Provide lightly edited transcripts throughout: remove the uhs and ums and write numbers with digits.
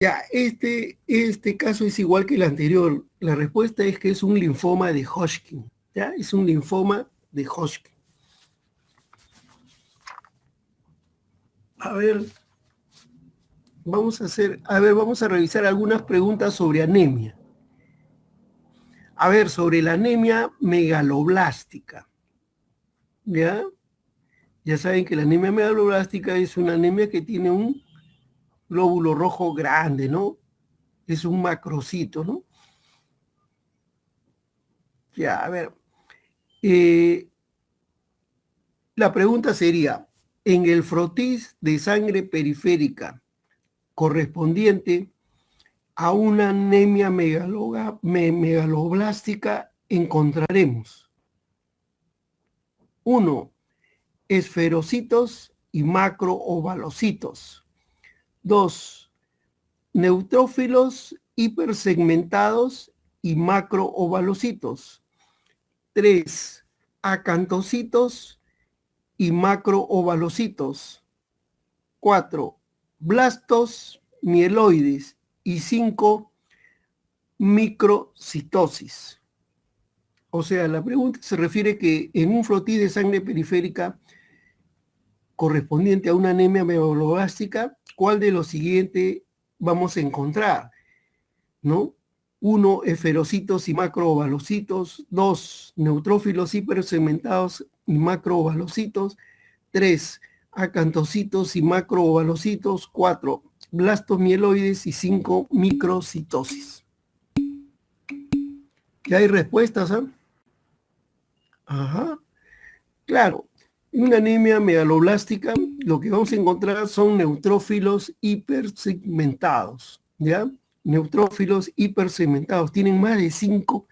Ya, este caso es igual que el anterior. La respuesta es que es un linfoma de Hodgkin. ¿Ya? Es un linfoma de Hodgkin. A ver, vamos a revisar algunas preguntas sobre anemia. A ver, sobre la anemia megaloblástica. ¿Ya? Ya saben que la anemia megaloblástica es una anemia que tiene un glóbulo rojo grande, ¿no? Es un macrocito, ¿no? Ya, a ver. La pregunta sería, en el frotis de sangre periférica correspondiente a una anemia megaloblástica encontraremos 1. Esferocitos y macroovalocitos. 2. Neutrófilos hipersegmentados y macroovalocitos. 3. Acantocitos y macroovalocitos. 4. Blastos mieloides. Y 5. Microcitosis. O sea, la pregunta se refiere que en un frotis de sangre periférica correspondiente a una anemia megaloblástica, ¿cuál de los siguientes vamos a encontrar? ¿No? 1. Esferocitos y macroovalocitos. 2. Neutrófilos hipersegmentados y macroovalocitos. 3. Acantocitos y macroovalocitos. 4. Blastos mieloides y 5. Microcitosis. ¿Ya hay respuestas? ¿Eh? Ajá. Claro. En una anemia megaloblástica, lo que vamos a encontrar son neutrófilos hipersegmentados, ¿ya? Neutrófilos hipersegmentados. Tienen más de 5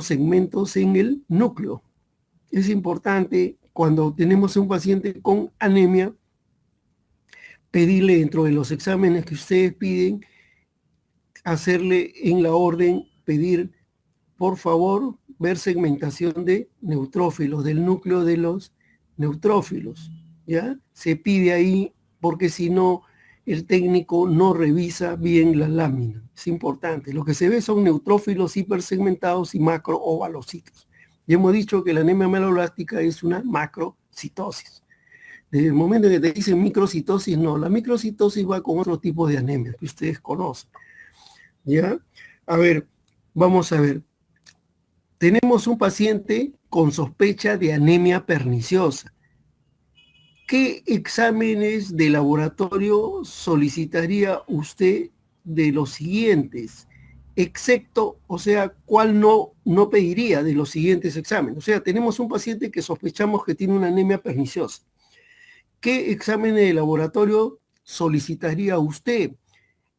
segmentos en el núcleo. Es importante cuando tenemos un paciente con anemia, pedirle dentro de los exámenes que ustedes piden, hacerle en la orden, pedir, por favor, ver segmentación de neutrófilos, del núcleo de los neutrófilos, ¿ya? Se pide ahí porque si no, el técnico no revisa bien la lámina. Es importante. Lo que se ve son neutrófilos hipersegmentados y macroovalocitos. Ya hemos dicho que la anemia megaloblástica es una macrocitosis. Desde el momento en que te dicen microcitosis, no. La microcitosis va con otro tipo de anemia que ustedes conocen, ¿ya? A ver, vamos a ver. Tenemos un paciente con sospecha de anemia perniciosa. ¿Qué exámenes de laboratorio solicitaría usted de los siguientes? Excepto, o sea, ¿cuál no pediría de los siguientes exámenes? O sea, tenemos un paciente que sospechamos que tiene una anemia perniciosa. ¿Qué exámenes de laboratorio solicitaría usted?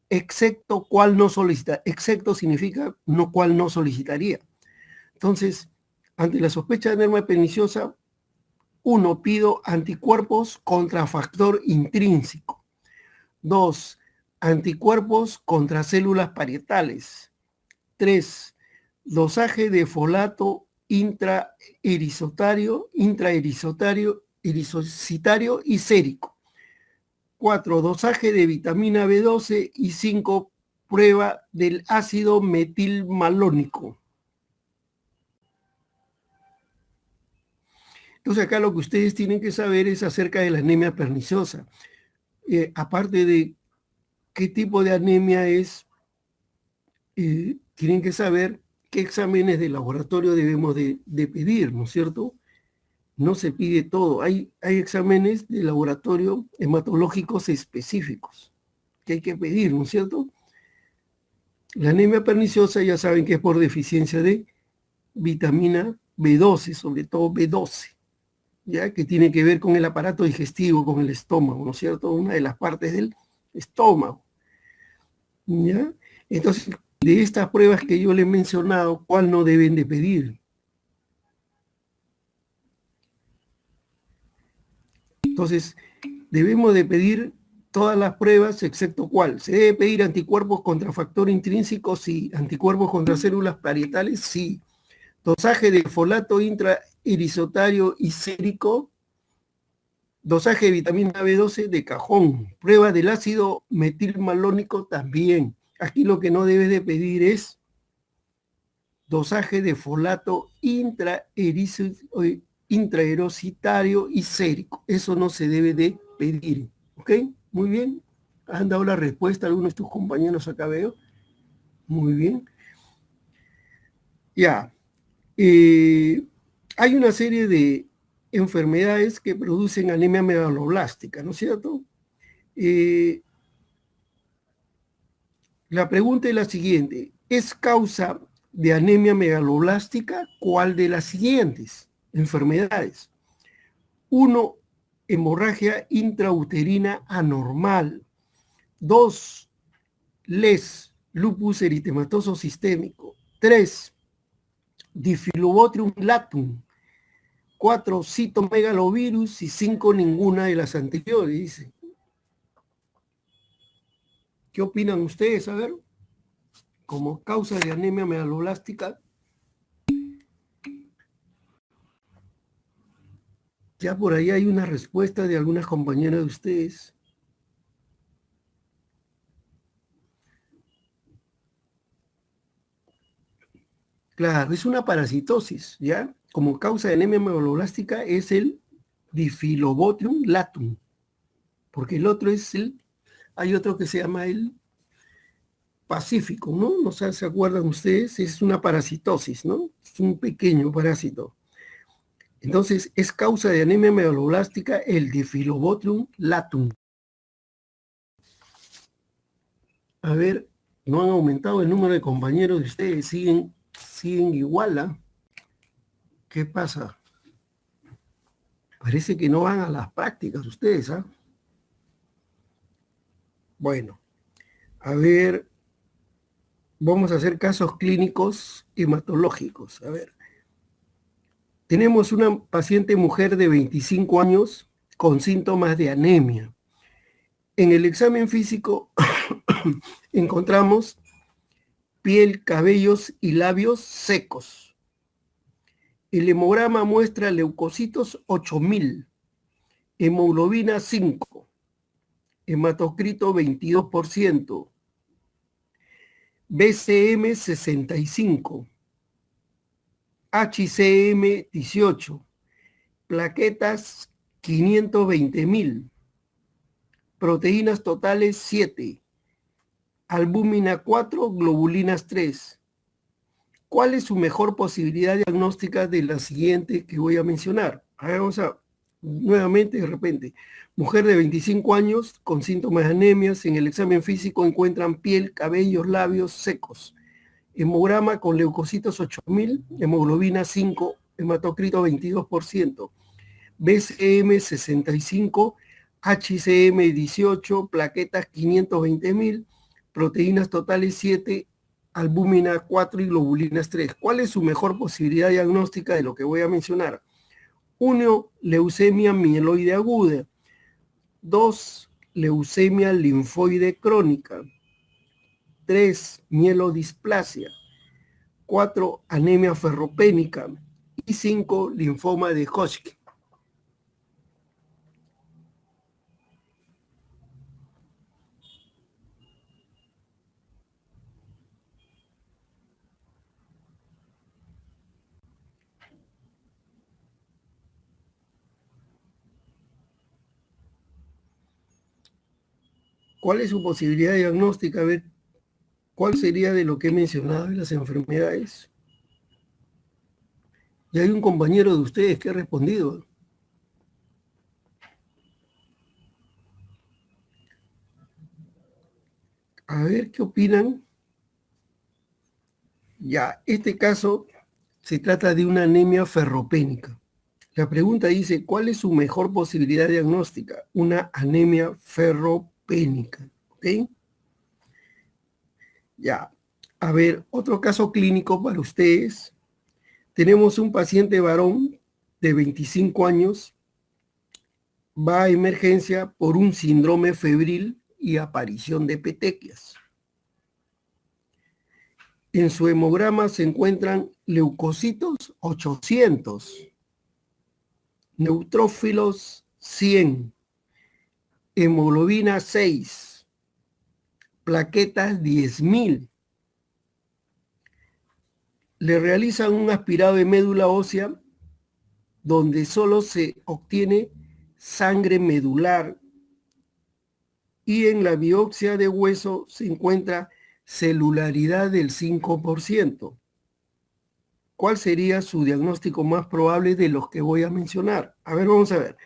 Excepto, ¿cuál no solicita? Excepto significa no, ¿cuál no solicitaría? Entonces, ante la sospecha de anemia perniciosa, 1. Pido anticuerpos contra factor intrínseco. 2. Anticuerpos contra células parietales. 3. Dosaje de folato intraericitario y sérico. 4. Dosaje de vitamina B12 y 5. Prueba del ácido metilmalónico. Entonces acá lo que ustedes tienen que saber es acerca de la anemia perniciosa. Aparte de qué tipo de anemia es, tienen que saber qué exámenes de laboratorio debemos de pedir, ¿no es cierto? No se pide todo. Hay exámenes de laboratorio hematológicos específicos que hay que pedir, ¿no es cierto? La anemia perniciosa ya saben que es por deficiencia de vitamina B12, sobre todo B12. ¿Ya? Que tiene que ver con el aparato digestivo, con el estómago, ¿no es cierto? Una de las partes del estómago, ¿ya? Entonces, de estas pruebas que yo le he mencionado, ¿cuál no deben de pedir? Entonces, debemos de pedir todas las pruebas, excepto cuál. ¿Se debe pedir anticuerpos contra factor intrínseco? Sí. ¿Anticuerpos contra células parietales? Sí. ¿Dosaje de folato intraericitario y sérico? Dosaje de vitamina B12 de cajón. Prueba del ácido metilmalónico también. Aquí lo que no debes de pedir es dosaje de folato intraerositario y sérico. Eso no se debe de pedir. ¿Ok? Muy bien. ¿Han dado la respuesta a algunos de tus compañeros acá, veo? Muy bien. Ya. Hay una serie de enfermedades que producen anemia megaloblástica, ¿no es cierto? La pregunta es la siguiente. ¿Es causa de anemia megaloblástica cuál de las siguientes enfermedades? 1. Hemorragia intrauterina anormal. 2. LES, lupus eritematoso sistémico. 3. Diphyllobotrium latum. 4. Citomegalovirus y 5. Ninguna de las anteriores, dice. ¿Qué opinan ustedes? A ver, como causa de anemia megaloblástica. Ya por ahí hay una respuesta de algunas compañeras de ustedes. Claro, es una parasitosis, ¿ya? Como causa de anemia megaloblástica es el Diphyllobotrium latum, porque el otro es hay otro que se llama el pacífico, ¿no? No sé, ¿se acuerdan ustedes? Es una parasitosis, ¿no? Es un pequeño parásito. Entonces, es causa de anemia megaloblástica el Diphyllobotrium latum. A ver, no han aumentado el número de compañeros de ustedes, siguen igual, ¿ah? ¿Qué pasa? Parece que no van a las prácticas ustedes, ¿ah? Bueno, a ver, vamos a hacer casos clínicos hematológicos. A ver, tenemos una paciente mujer de 25 años con síntomas de anemia. En el examen físico encontramos piel, cabellos y labios secos. El hemograma muestra leucocitos 8000, hemoglobina 5, hematocrito 22%, BCM 65, HCM 18, plaquetas 520.000, proteínas totales 7, albúmina 4, globulinas 3. ¿Cuál es su mejor posibilidad diagnóstica de la siguiente que voy a mencionar? A ver, vamos a nuevamente de repente. Mujer de 25 años con síntomas de anemias. En el examen físico encuentran piel, cabellos, labios secos. Hemograma con leucocitos 8000, hemoglobina 5, hematocrito 22%, BCM 65, HCM 18, plaquetas 520.000, proteínas totales 7, albúmina 4 y globulinas 3. ¿Cuál es su mejor posibilidad diagnóstica de lo que voy a mencionar? 1. Leucemia mieloide aguda. 2. Leucemia linfoide crónica. 3. Mielodisplasia. 4. Anemia ferropénica. Y 5. Linfoma de Hodgkin. ¿Cuál es su posibilidad diagnóstica? A ver, ¿cuál sería de lo que he mencionado de las enfermedades? Y hay un compañero de ustedes que ha respondido. A ver qué opinan. Ya, este caso se trata de una anemia ferropénica. La pregunta dice, ¿cuál es su mejor posibilidad diagnóstica? Una anemia ferropénica. ¿Ok? Ya. A ver, otro caso clínico para ustedes. Tenemos un paciente varón de 25 años, va a emergencia por un síndrome febril y aparición de petequias. En su hemograma se encuentran leucocitos 800, neutrófilos 100, hemoglobina 6, plaquetas 10.000. Le realizan un aspirado de médula ósea donde solo se obtiene sangre medular y en la biopsia de hueso se encuentra celularidad del 5%. ¿Cuál sería su diagnóstico más probable de los que voy a mencionar? A ver, vamos a ver.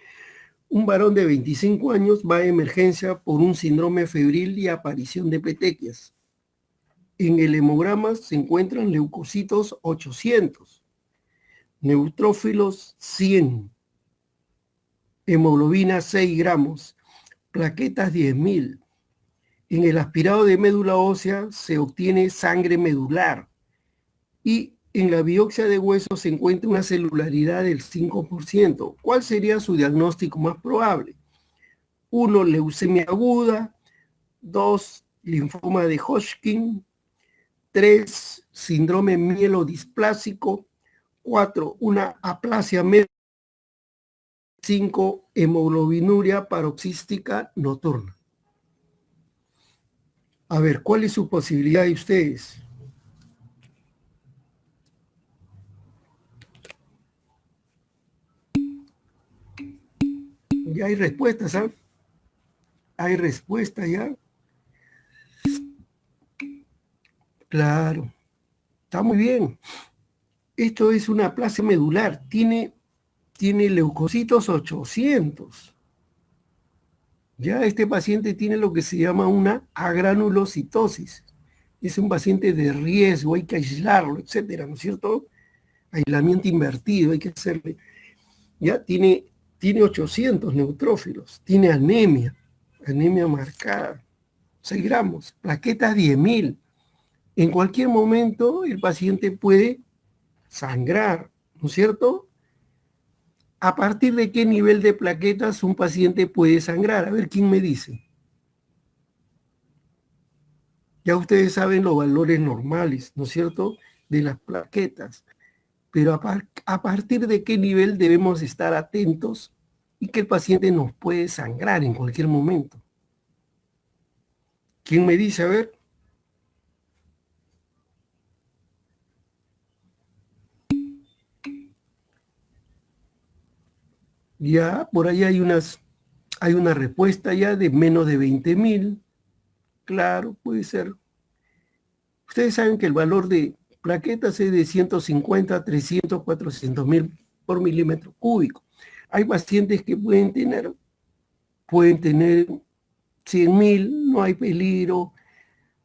Un varón de 25 años va a emergencia por un síndrome febril y aparición de petequias. En el hemograma se encuentran leucocitos 800, neutrófilos 100, hemoglobina 6 gramos, plaquetas 10.000. En el aspirado de médula ósea se obtiene sangre medular y en la biopsia de hueso se encuentra una celularidad del 5%. ¿Cuál sería su diagnóstico más probable? 1, leucemia aguda. 2, linfoma de Hodgkin. 3, síndrome mielodisplásico. 4, una aplasia medular. 5, hemoglobinuria paroxística nocturna. A ver, ¿cuál es su posibilidad de ustedes? Ya hay respuestas, ¿ah? Hay respuesta ya. Claro, está muy bien. Esto es una aplasia medular. Tiene leucocitos 800. Ya este paciente tiene lo que se llama una agranulocitosis. Es un paciente de riesgo, hay que aislarlo, etcétera, ¿no es cierto? Aislamiento invertido, hay que hacerle. Ya tiene 800 neutrófilos, tiene anemia marcada, 6 gramos, plaquetas 10.000. En cualquier momento el paciente puede sangrar, ¿no es cierto? ¿A partir de qué nivel de plaquetas un paciente puede sangrar? A ver, ¿quién me dice? Ya ustedes saben los valores normales, ¿no es cierto?, de las plaquetas. Pero a partir de qué nivel debemos estar atentos y que el paciente nos puede sangrar en cualquier momento. ¿Quién me dice? A ver. Ya, por ahí hay una respuesta ya de menos de 20.000. Claro, puede ser. Ustedes saben que el valor de plaquetas es de 150, 300, 400.000 por milímetro cúbico. Hay pacientes que pueden tener 100.000, no hay peligro,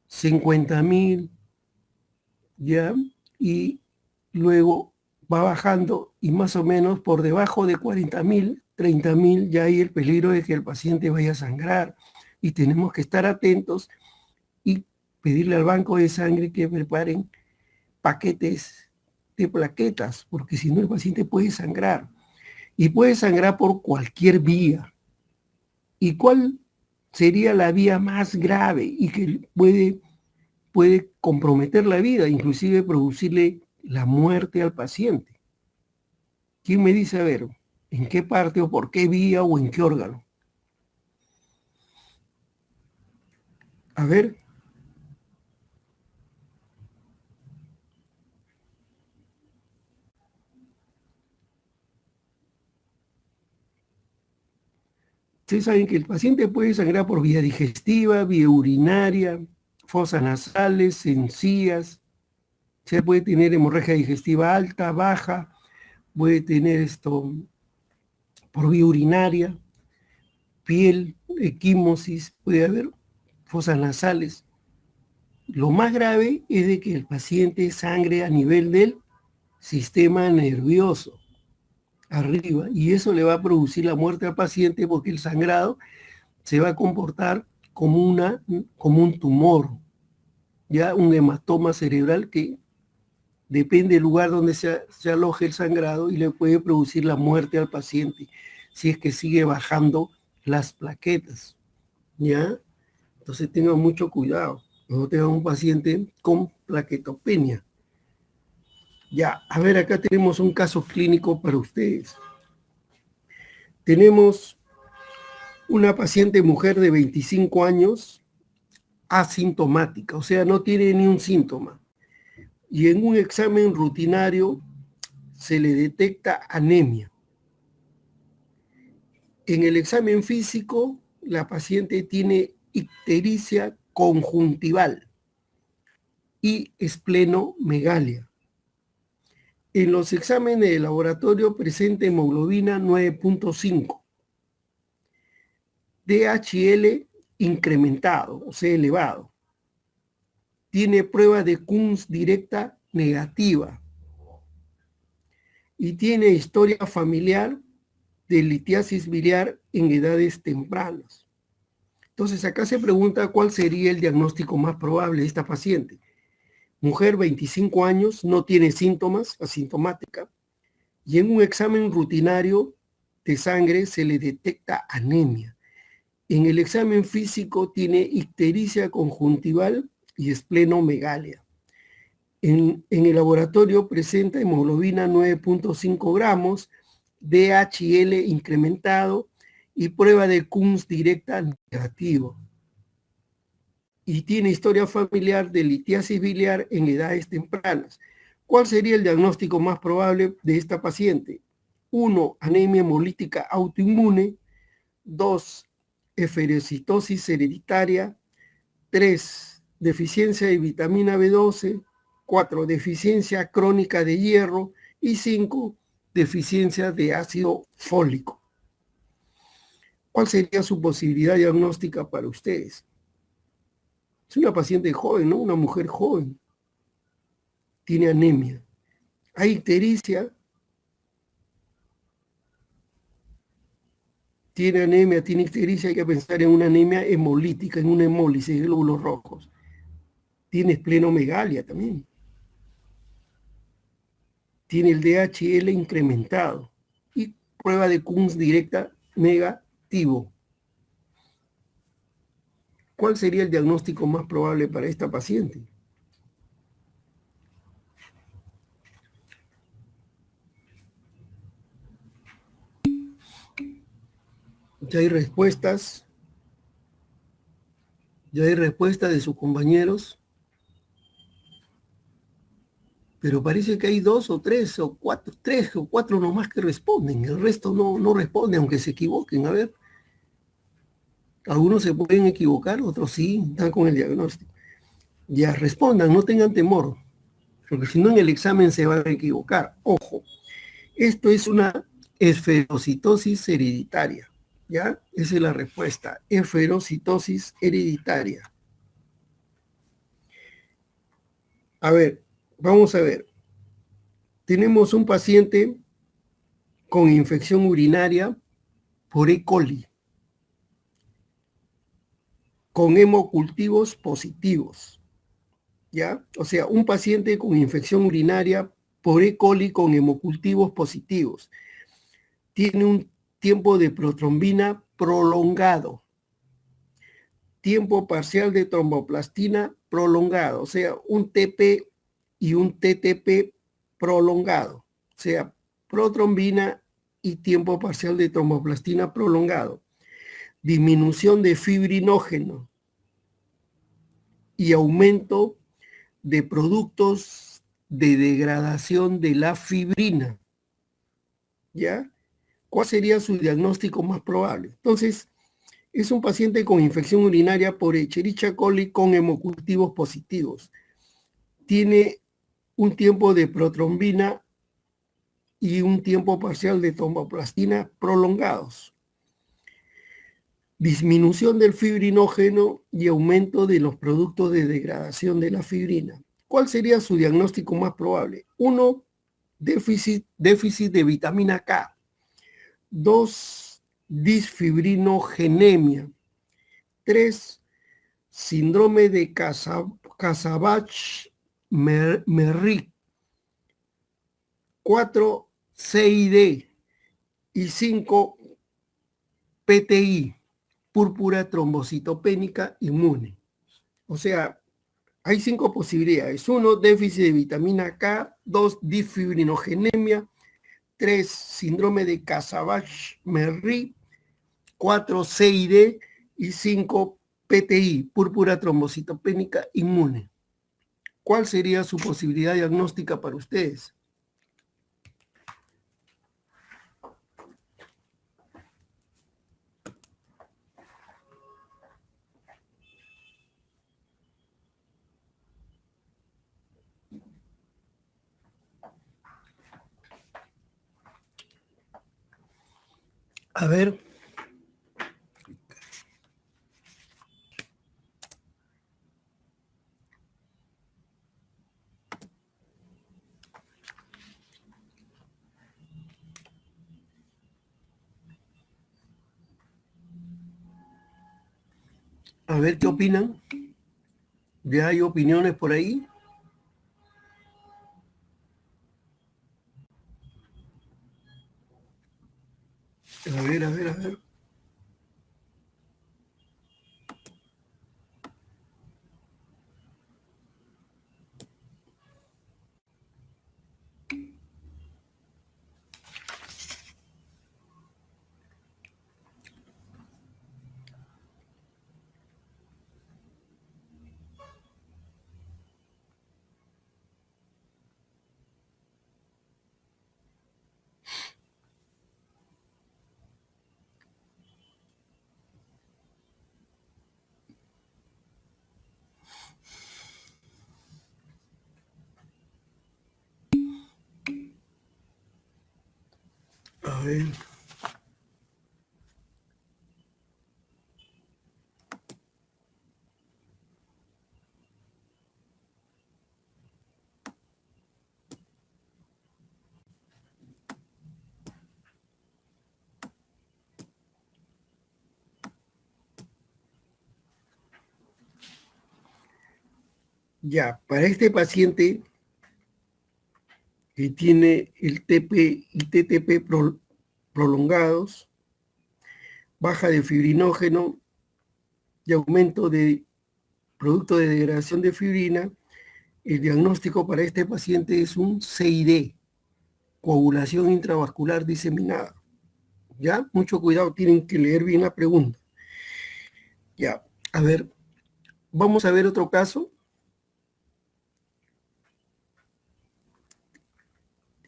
50.000, ¿ya? Y luego va bajando y más o menos por debajo de 40.000, 30.000, ya hay el peligro de que el paciente vaya a sangrar. Y tenemos que estar atentos y pedirle al banco de sangre que preparen paquetes de plaquetas, porque si no el paciente puede sangrar. Y puede sangrar por cualquier vía. ¿Y cuál sería la vía más grave y que puede comprometer la vida, inclusive producirle la muerte al paciente? ¿Quién me dice, a ver, en qué parte o por qué vía o en qué órgano? A ver. Ustedes saben que el paciente puede sangrar por vía digestiva, vía urinaria, fosas nasales, encías. Se puede tener hemorragia digestiva alta, baja, puede tener esto por vía urinaria, piel, equimosis, puede haber fosas nasales. Lo más grave es de que el paciente sangre a nivel del sistema nervioso, arriba, y eso le va a producir la muerte al paciente porque el sangrado se va a comportar como un tumor, ya un hematoma cerebral que depende del lugar donde se aloje el sangrado y le puede producir la muerte al paciente si es que sigue bajando las plaquetas, ¿ya? Entonces tengan mucho cuidado, no tengan un paciente con plaquetopenia. Ya, a ver, acá tenemos un caso clínico para ustedes. Tenemos Una paciente mujer de 25 años, asintomática, o sea, no tiene ni un síntoma. Y en un examen rutinario se le detecta anemia. En el examen físico, la paciente tiene ictericia conjuntival y esplenomegalia. En los exámenes de laboratorio presenta hemoglobina 9.5, DHL incrementado, o sea, elevado. Tiene prueba de Kunz directa negativa y tiene historia familiar de litiasis biliar en edades tempranas. Entonces, acá se pregunta cuál sería el diagnóstico más probable de esta paciente. Mujer, 25 años, no tiene síntomas, asintomática, y en un examen rutinario de sangre se le detecta anemia. En el examen físico tiene ictericia conjuntival y esplenomegalia. En el laboratorio presenta hemoglobina 9.5 gramos, DHL incrementado y prueba de Kunz directa negativo. Y tiene historia familiar de litiasis biliar en edades tempranas. ¿Cuál sería el diagnóstico más probable de esta paciente? 1. Anemia hemolítica autoinmune. 2. Eferocitosis hereditaria. 3. Deficiencia de vitamina B12. 4. Deficiencia crónica de hierro. Y 5. Deficiencia de ácido fólico. ¿Cuál sería su posibilidad diagnóstica para ustedes? Es una paciente joven, ¿no? Una mujer joven. Tiene anemia. Hay ictericia. Tiene anemia, tiene ictericia. Hay que pensar en una anemia hemolítica, en una hemólisis de glóbulos rojos. Tiene esplenomegalia también. Tiene el DHL incrementado. Y prueba de Kunz directa negativo. ¿Cuál sería el diagnóstico más probable para esta paciente? Ya hay respuestas. Ya hay respuestas de sus compañeros. Pero parece que hay 2 o 3 o 4, 3 o 4 nomás que responden. El resto no responde, aunque se equivoquen. A ver, algunos se pueden equivocar, otros sí, están con el diagnóstico. Ya respondan, no tengan temor, porque si no en el examen se van a equivocar. Ojo, esto es una esferocitosis hereditaria. ¿Ya? Esa es la respuesta, esferocitosis hereditaria. A ver, vamos a ver. Tenemos un paciente con infección urinaria por E. coli, con hemocultivos positivos, ¿ya? O sea, un paciente con infección urinaria por E. coli con hemocultivos positivos. Tiene un tiempo de protrombina prolongado, tiempo parcial de tromboplastina prolongado, o sea, un TP y un TTP prolongado, o sea, protrombina y tiempo parcial de tromboplastina prolongado. Disminución de fibrinógeno y aumento de productos de degradación de la fibrina. ¿Ya? ¿Cuál sería su diagnóstico más probable? Entonces, es un paciente con infección urinaria por Escherichia coli con hemocultivos positivos. Tiene un tiempo de protrombina y un tiempo parcial de tromboplastina prolongados. Disminución del fibrinógeno y aumento de los productos de degradación de la fibrina. ¿Cuál sería su diagnóstico más probable? 1. Déficit de vitamina K. 2. Disfibrinogenemia. 3. Síndrome de Casabach-Merrick. 4. CID. Y 5. PTI. Púrpura trombocitopénica inmune. O sea, hay 5 posibilidades. 1, déficit de vitamina K. 2, disfibrinogenemia. 3, síndrome de Casabach-Merrick. 4 CID y 5 PTI, púrpura trombocitopénica inmune. ¿Cuál sería su posibilidad diagnóstica para ustedes? A ver. A ver qué opinan. ¿Ya hay opiniones por ahí? A ver, a ver, a ver. A ver. Ya, para este paciente que tiene el TP y TTP prolongados, baja de fibrinógeno y aumento de producto de degradación de fibrina, el diagnóstico para este paciente es un CID, coagulación intravascular diseminada. ¿Ya? Mucho cuidado, tienen que leer bien la pregunta. Ya, a ver, vamos a ver otro caso.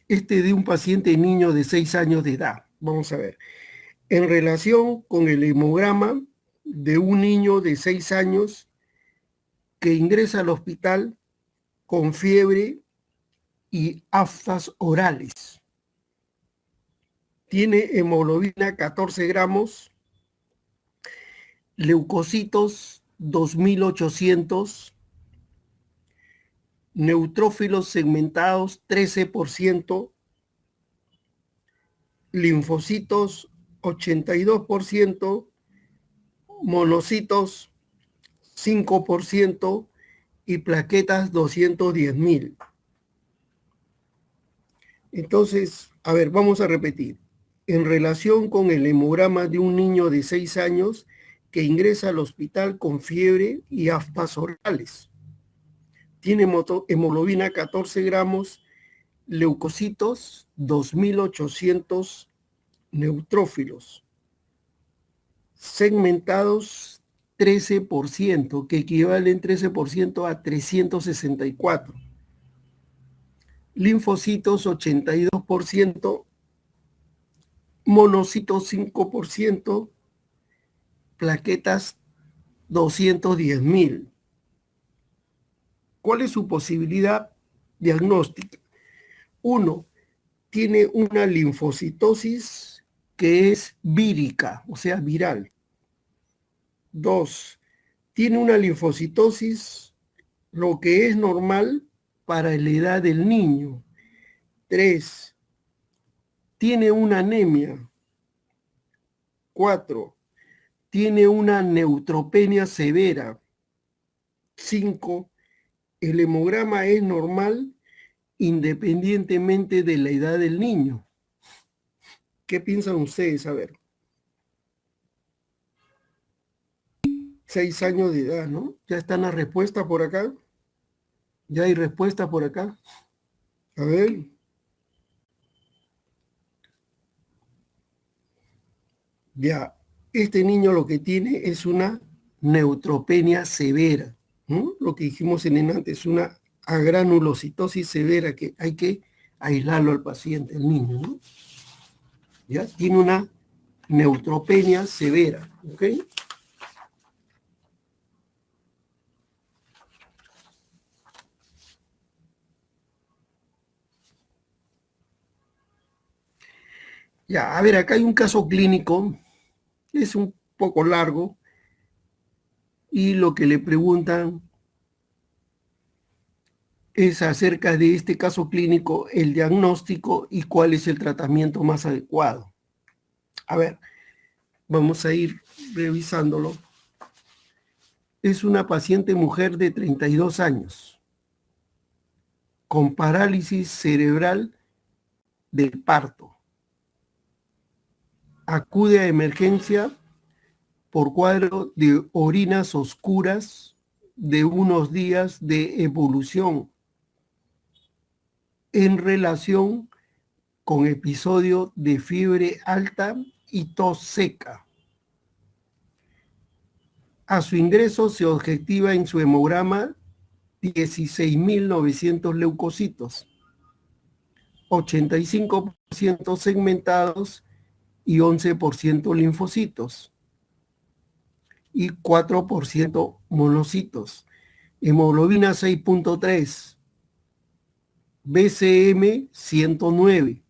Este de un paciente niño de 6 años de edad. Vamos a ver. En relación con el hemograma de un niño de 6 años que ingresa al hospital con fiebre y aftas orales. Tiene hemoglobina 14 gramos, leucocitos 2800, neutrófilos segmentados 13%, linfocitos 82%, monocitos 5% y plaquetas 210.000. Entonces, a ver, vamos a repetir. En relación con el hemograma de un niño de 6 años que ingresa al hospital con fiebre y aftas orales. Tiene hemoglobina 14 gramos, leucocitos 2800, neutrófilos segmentados 13%, que equivalen 13% a 364. Linfocitos 82%, monocitos 5%, plaquetas 210.000. ¿Cuál es su posibilidad diagnóstica? 1. Tiene una linfocitosis que es vírica, o sea, viral. 2. Tiene una linfocitosis, lo que es normal para la edad del niño. 3. Tiene una anemia. 4. Tiene una neutropenia severa. 5. El hemograma es normal independientemente de la edad del niño. ¿Qué piensan ustedes? A ver. 6 años de edad, ¿no? Ya están las respuestas por acá. Ya hay respuestas por acá. A ver. Ya. Este niño lo que tiene es una neutropenia severa, ¿no? Lo que dijimos en antes, una agranulocitosis severa que hay que aislarlo al paciente, el niño, ¿no? Ya tiene una neutropenia severa, ¿ok? Ya, a ver, acá hay un caso clínico, es un poco largo, y lo que le preguntan es acerca de este caso clínico, el diagnóstico y cuál es el tratamiento más adecuado. A ver, vamos a ir revisándolo. Es una paciente mujer de 32 años, con parálisis cerebral del parto. Acude a emergencia por cuadro de orinas oscuras de unos días de evolución en relación con episodio de fiebre alta y tos seca. A su ingreso se objetiva en su hemograma 16.900 leucocitos, 85% segmentados y 11% linfocitos y 4% monocitos. Hemoglobina 6.3, BCM 109,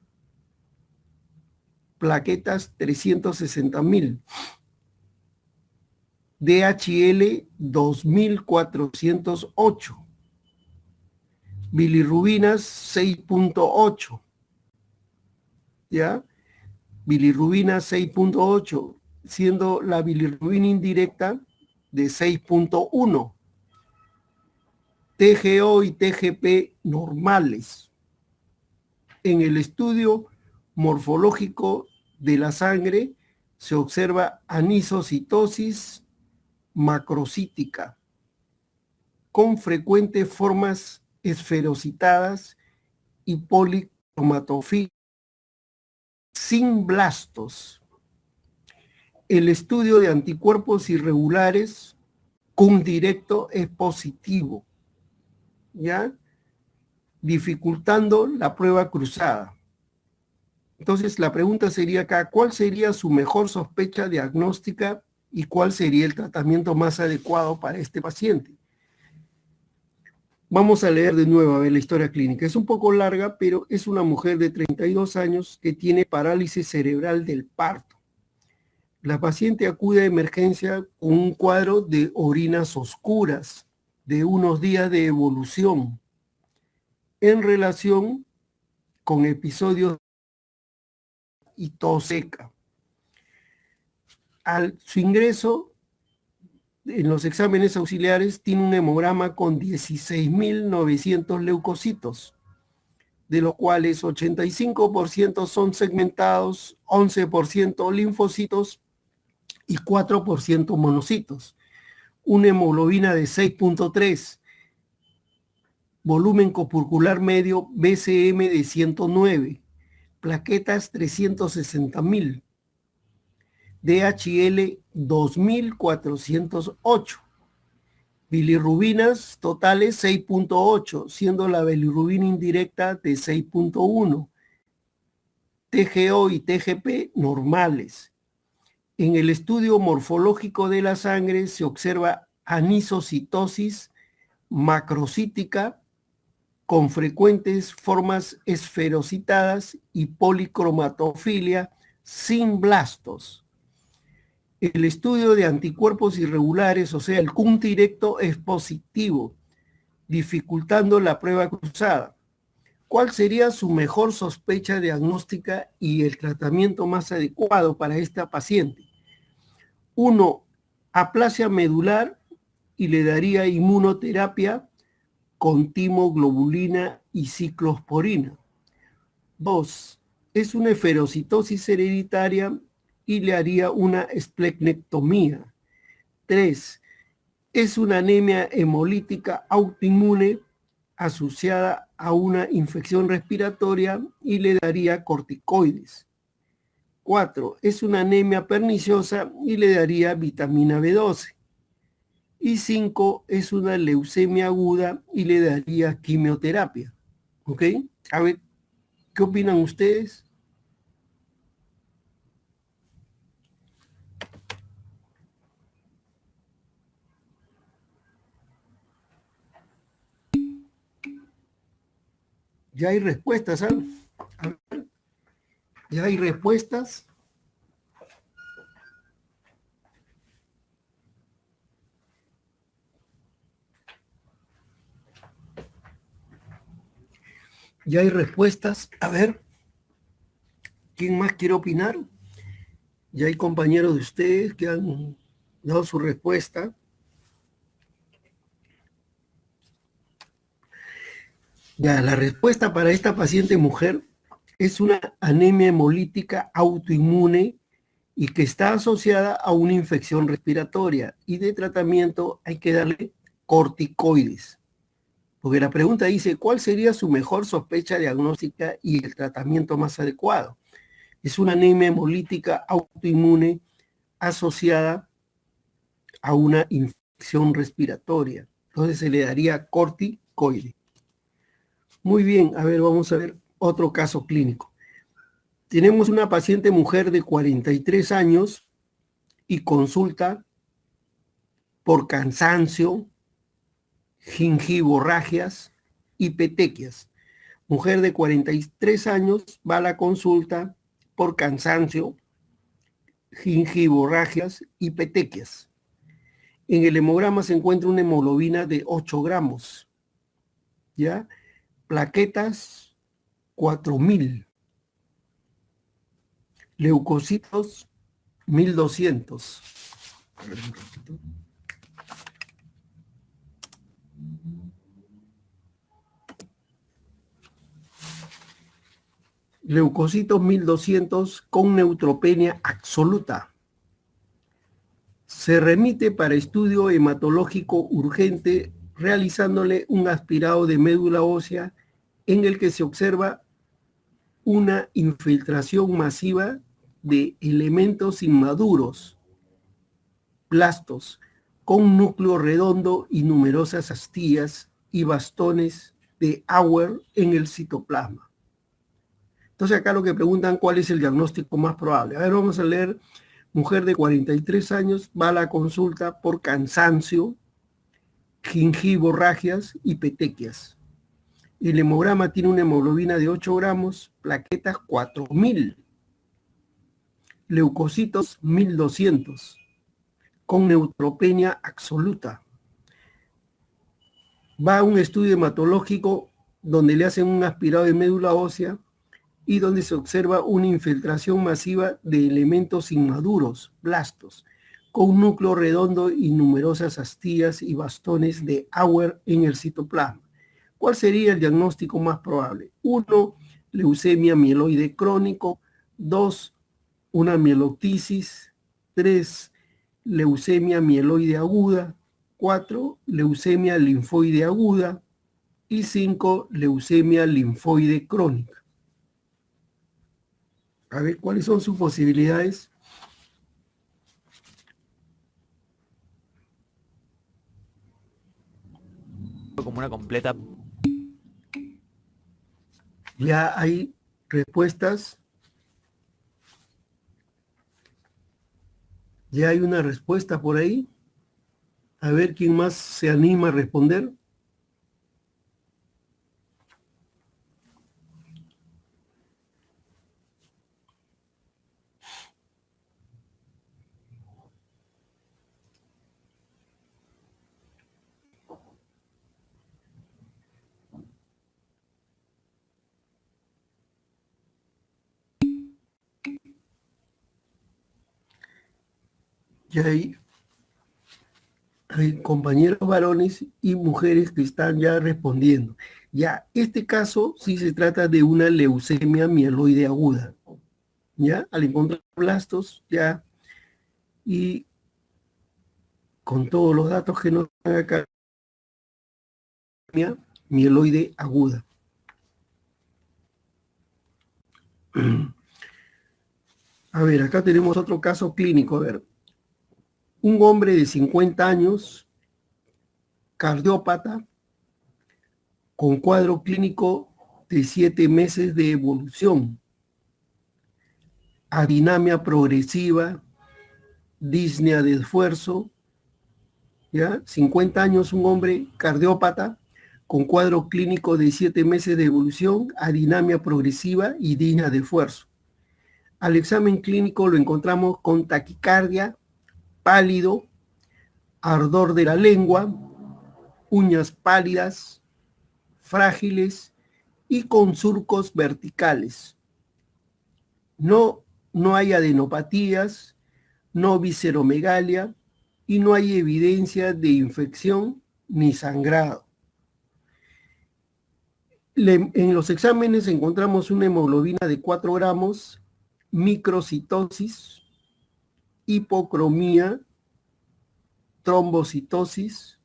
plaquetas 360.000, DHL 2.408, bilirrubinas 6.8, ¿ya? Bilirrubina 6.8, siendo la bilirrubina indirecta de 6.1. TGO y TGP normales. En el estudio morfológico de la sangre se observa anisocitosis macrocítica con frecuentes formas esferocitadas y policromatofilia sin blastos. El estudio de anticuerpos irregulares con directo es positivo, ¿ya? Dificultando la prueba cruzada. Entonces, la pregunta sería acá, ¿cuál sería su mejor sospecha diagnóstica y cuál sería el tratamiento más adecuado para este paciente? Vamos a leer de nuevo a ver la historia clínica. Es un poco larga, pero es una mujer de 32 años que tiene parálisis cerebral del parto. La paciente acude a emergencia con un cuadro de orinas oscuras de unos días de evolución en relación con episodios y tos seca. Al su ingreso en los exámenes auxiliares tiene un hemograma con 16.900 leucocitos, de los cuales 85% son segmentados, 11% linfocitos y 4% monocitos. Una hemoglobina de 6.3, volumen corpuscular medio BCM de 109, plaquetas 360.000, DHL 2.408, bilirrubinas totales 6.8, siendo la bilirrubina indirecta de 6.1, TGO y TGP normales. En el estudio morfológico de la sangre se observa anisocitosis macrocítica con frecuentes formas esferocitadas y policromatofilia sin blastos. El estudio de anticuerpos irregulares, o sea, el CUM directo, es positivo, dificultando la prueba cruzada. ¿Cuál sería su mejor sospecha diagnóstica y el tratamiento más adecuado para esta paciente? 1. Aplasia medular y le daría inmunoterapia con timoglobulina y ciclosporina. 2. Es una esferocitosis hereditaria y le haría una esplenectomía. 3. Es una anemia hemolítica autoinmune asociada a una infección respiratoria y le daría corticoides. 4. Es una anemia perniciosa y le daría vitamina B12. Y 5. Es una leucemia aguda y le daría quimioterapia. ¿Ok? A ver, ¿qué opinan ustedes? Ya hay respuestas, ¿sabes? Ya hay respuestas. Ya hay respuestas. A ver, ¿quién más quiere opinar? Ya hay compañeros de ustedes que han dado su respuesta. Ya, la respuesta para esta paciente mujer es una anemia hemolítica autoinmune y que está asociada a una infección respiratoria y de tratamiento hay que darle corticoides. Porque la pregunta dice, ¿cuál sería su mejor sospecha diagnóstica y el tratamiento más adecuado? Es una anemia hemolítica autoinmune asociada a una infección respiratoria. Entonces se le daría corticoide. Muy bien, a ver, vamos a ver otro caso clínico. Tenemos una paciente mujer de 43 años y consulta por cansancio, gingivorragias y petequias. Mujer de 43 años va a la consulta por cansancio, gingivorragias y petequias. En el hemograma se encuentra una hemoglobina de 8 gramos, ¿ya? Plaquetas 4000, leucocitos 1200. Leucocitos 1200 con neutropenia absoluta. Se remite para estudio hematológico urgente realizándole un aspirado de médula ósea en el que se observa una infiltración masiva de elementos inmaduros, blastos, con núcleo redondo y numerosas astillas y bastones de Auer en el citoplasma. Entonces acá lo que preguntan, ¿cuál es el diagnóstico más probable? A ver, vamos a leer. Mujer de 43 años va a la consulta por cansancio, gingivorragias y petequias. El hemograma tiene una hemoglobina de 8 gramos, plaquetas 4000, leucocitos 1200, con neutropenia absoluta. Va a un estudio hematológico donde le hacen un aspirado de médula ósea y donde se observa una infiltración masiva de elementos inmaduros, blastos, con un núcleo redondo y numerosas astillas y bastones de Auer en el citoplasma. ¿Cuál sería el diagnóstico más probable? 1. Leucemia mieloide crónico. 2. Una mieloptisis. 3. Leucemia mieloide aguda. 4. Leucemia linfoide aguda. Y 5. Leucemia linfoide crónica. A ver, ¿cuáles son sus posibilidades? Como una completa. Ya hay respuestas. Ya hay una respuesta por ahí. A ver quién más se anima a responder. Ya hay compañeros varones y mujeres que están ya respondiendo. Ya, este caso sí se trata de una leucemia mieloide aguda. ¿Ya? Al encontrar blastos, ya, y con todos los datos que nos dan acá, mieloide aguda. A ver, acá tenemos otro caso clínico. A ver, un hombre de 50 años, cardiópata, con cuadro clínico de 7 meses de evolución, adinamia progresiva, disnea de esfuerzo, ¿ya? 50 años, un hombre cardiópata, con cuadro clínico de 7 meses de evolución, adinamia progresiva y disnea de esfuerzo. Al examen clínico lo encontramos con taquicardia, pálido, ardor de la lengua, uñas pálidas, frágiles y con surcos verticales. No hay adenopatías, no visceromegalia y no hay evidencia de infección ni sangrado. En los exámenes encontramos una hemoglobina de 4 gramos, microcitosis, hipocromía, trombocitosis,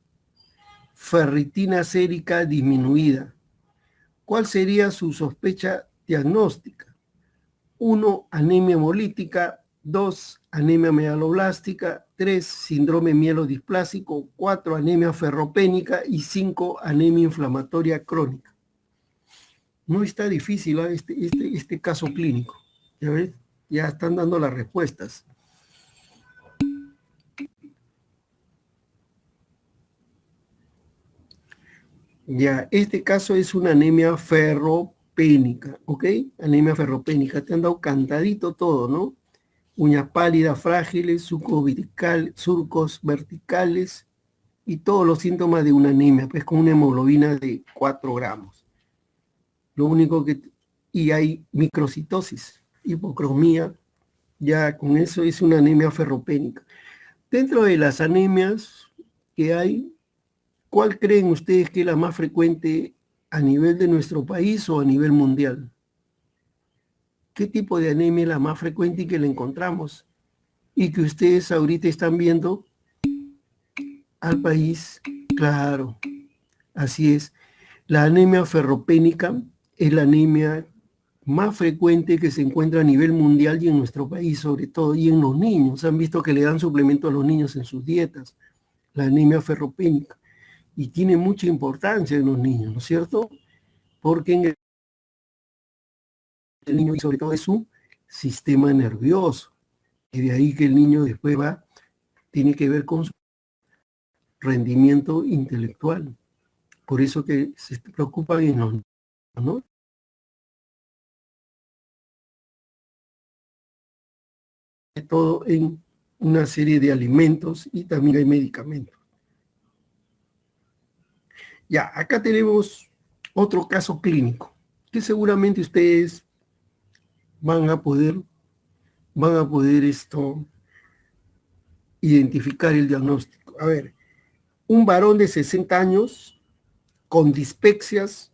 ferritina sérica disminuida. ¿Cuál sería su sospecha diagnóstica? 1, anemia hemolítica, 2, anemia megaloblástica, 3, síndrome mielodisplásico, 4, anemia ferropénica y 5, anemia inflamatoria crónica. No está difícil, ¿eh? este caso clínico. ¿Ya ves? Ya están dando las respuestas. Ya, este caso es una anemia ferropénica, ¿ok? Anemia ferropénica. Te han dado cantadito todo, ¿no? Uñas pálidas, frágiles, surcos verticales y todos los síntomas de una anemia, pues con una hemoglobina de 4 gramos. Lo único que... Y hay microcitosis, hipocromía, ya con eso es una anemia ferropénica. Dentro de las anemias que hay, ¿cuál creen ustedes que es la más frecuente a nivel de nuestro país o a nivel mundial? ¿Qué tipo de anemia es la más frecuente y que la encontramos? Y que ustedes ahorita están viendo al país, claro, así es. La anemia ferropénica es la anemia más frecuente que se encuentra a nivel mundial y en nuestro país sobre todo, y en los niños. Han visto que le dan suplemento a los niños en sus dietas, la anemia ferropénica, y tiene mucha importancia en los niños, ¿no es cierto? Porque en el niño, y sobre todo es su sistema nervioso, y de ahí que el niño después tiene que ver con su rendimiento intelectual. Por eso que se preocupan en los niños, ¿no? Todo en una serie de alimentos y también hay medicamentos. Ya, acá tenemos otro caso clínico que seguramente ustedes van a poder identificar el diagnóstico. A ver, un varón de 60 años con dispepsias,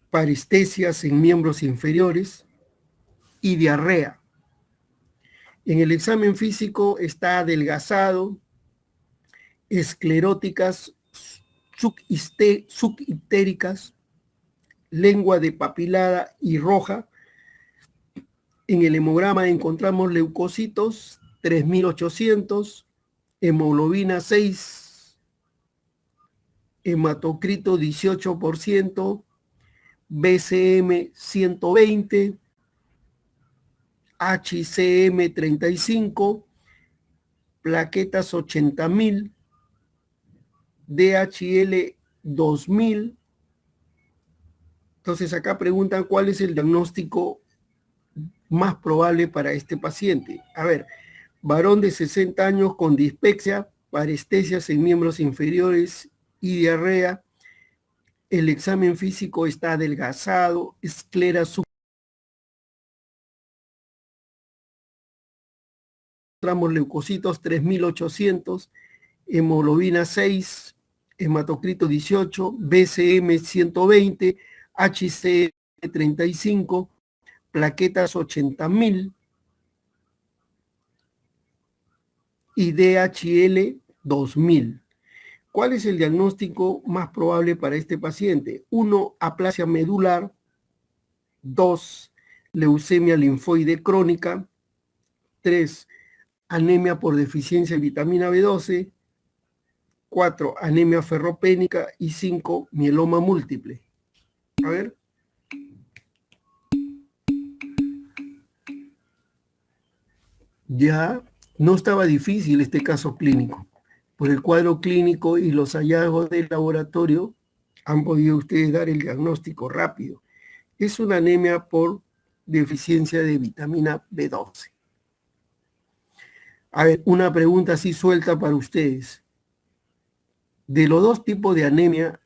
parestesias en miembros inferiores y diarrea. En el examen físico está adelgazado, escleróticas subictéricas, lengua depapilada y roja. En el hemograma encontramos leucocitos 3800, hemoglobina 6, hematocrito 18%, BCM 120, HCM 35, plaquetas 80.000, DHL 2000. Entonces acá preguntan cuál es el diagnóstico más probable para este paciente. A ver, varón de 60 años con dispepsia, parestesias en miembros inferiores y diarrea. El examen físico está adelgazado, esclera encontramos leucocitos 3800, hemoglobina 6, hematocrito 18, BCM 120, HCM 35, plaquetas 80.000 y DHL 2000. ¿Cuál es el diagnóstico más probable para este paciente? 1, aplasia medular. 2, leucemia linfoide crónica. 3, anemia por deficiencia de vitamina B12. 4, anemia ferropénica. Y 5, mieloma múltiple. A ver. Ya no estaba difícil este caso clínico. Por el cuadro clínico y los hallazgos del laboratorio, han podido ustedes dar el diagnóstico rápido. Es una anemia por deficiencia de vitamina B12. A ver, una pregunta así suelta para ustedes. De los dos tipos de anemia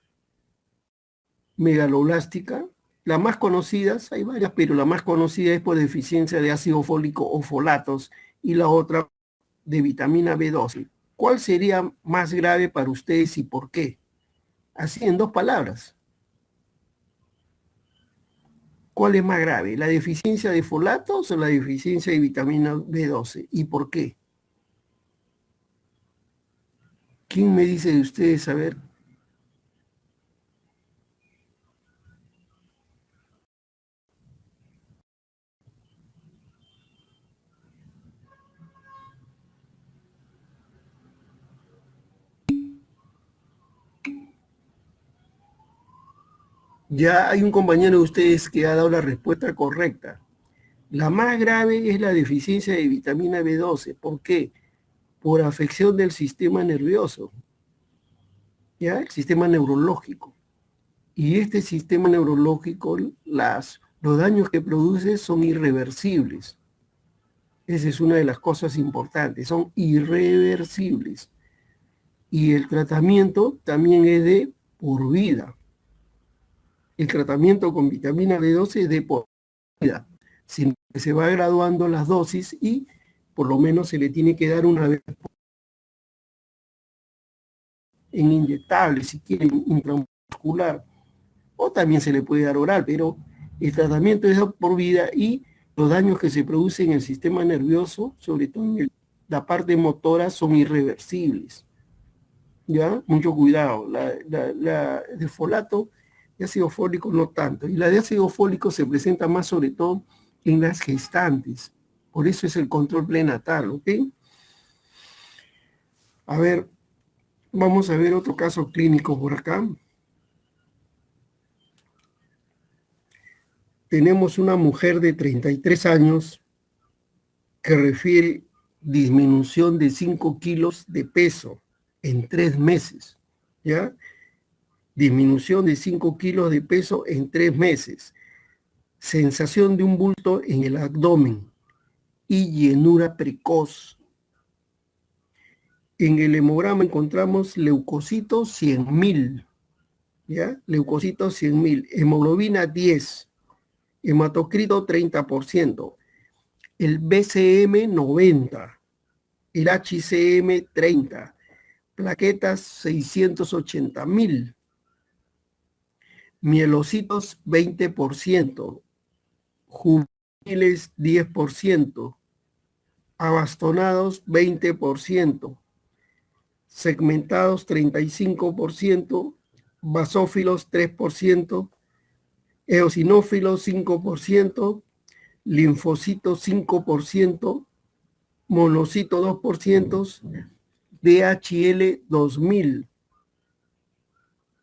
megaloblástica, las más conocidas, hay varias, pero la más conocida es por deficiencia de ácido fólico o folatos y la otra de vitamina B12. ¿Cuál sería más grave para ustedes y por qué? Así en 2 palabras. ¿Cuál es más grave? ¿La deficiencia de folatos o la deficiencia de vitamina B12? ¿Y por qué? ¿Quién me dice de ustedes? A ver. Ya hay un compañero de ustedes que ha dado la respuesta correcta. La más grave es la deficiencia de vitamina B12. ¿Por qué? Por afección del sistema nervioso, ¿ya? El sistema neurológico. Y este sistema neurológico, los daños que produce son irreversibles. Esa es una de las cosas importantes, son irreversibles. Y el tratamiento también es de por vida. El tratamiento con vitamina B12 es de por vida. Se va graduando las dosis y por lo menos se le tiene que dar una vez en inyectable, si quieren, intramuscular, o también se le puede dar oral, pero el tratamiento es por vida y los daños que se producen en el sistema nervioso, sobre todo en la parte motora, son irreversibles. ¿Ya? Mucho cuidado. La de folato de ácido fólico no tanto. Y la de ácido fólico se presenta más sobre todo en las gestantes. Por eso es el control prenatal, ¿ok? A ver, vamos a ver otro caso clínico por acá. Tenemos una mujer de 33 años que refiere disminución de 5 kilos de peso en 3 meses, ¿ya? Disminución de 5 kilos de peso en 3 meses. Sensación de un bulto en el abdomen y llenura precoz. En el hemograma encontramos leucocitos 100.000, ¿ya? Leucocitos 100.000, hemoglobina 10, hematocrito 30%, el BCM 90, el HCM 30, plaquetas 680.000, mielocitos 20%, juveniles 10%, abastonados 20%, segmentados 35%, basófilos 3%, eosinófilos 5%, linfocitos 5%, monocito 2%, DHL 2000.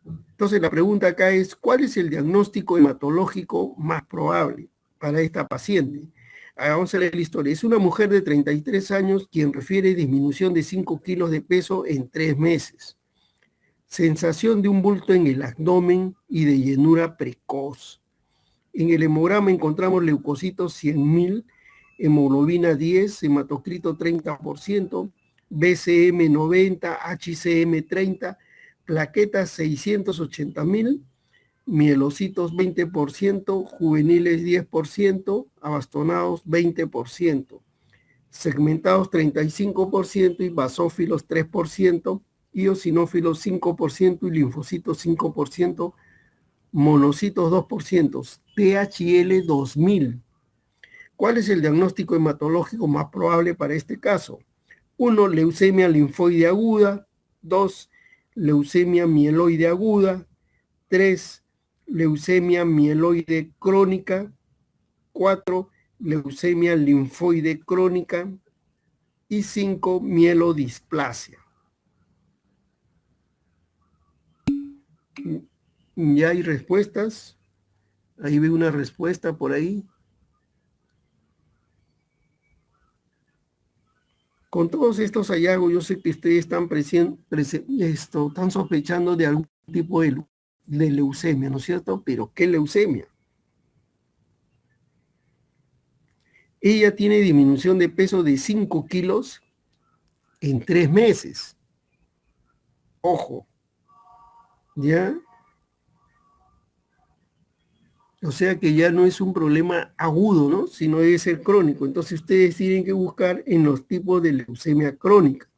Entonces la pregunta acá es, ¿cuál es el diagnóstico hematológico más probable para esta paciente? Vamos a leer la historia. Es una mujer de 33 años quien refiere disminución de 5 kilos de peso en 3 meses. Sensación de un bulto en el abdomen y de llenura precoz. En el hemograma encontramos leucocitos 100.000, hemoglobina 10, hematocrito 30%, BCM 90, HCM 30, plaquetas 680.000, mielocitos 20%, juveniles 10%, abastonados 20%, segmentados 35% y basófilos 3%, eosinófilos 5% y linfocitos 5%, monocitos 2%, THL 2000. ¿Cuál es el diagnóstico hematológico más probable para este caso? 1, leucemia linfoide aguda. 2, leucemia mieloide aguda. 3, leucemia mieloide crónica. 4, leucemia linfoide crónica. y 5, mielodisplasia. Ya hay respuestas. Ahí veo una respuesta por ahí. Con todos estos hallazgos, yo sé que ustedes están sospechando de algún tipo de leucemia, ¿no es cierto? Pero ¿qué leucemia? Ella tiene disminución de peso de 5 kilos en 3 meses. Ojo, ¿ya? O sea que ya no es un problema agudo, ¿no? Sino debe ser crónico. Entonces ustedes tienen que buscar en los tipos de leucemia crónica.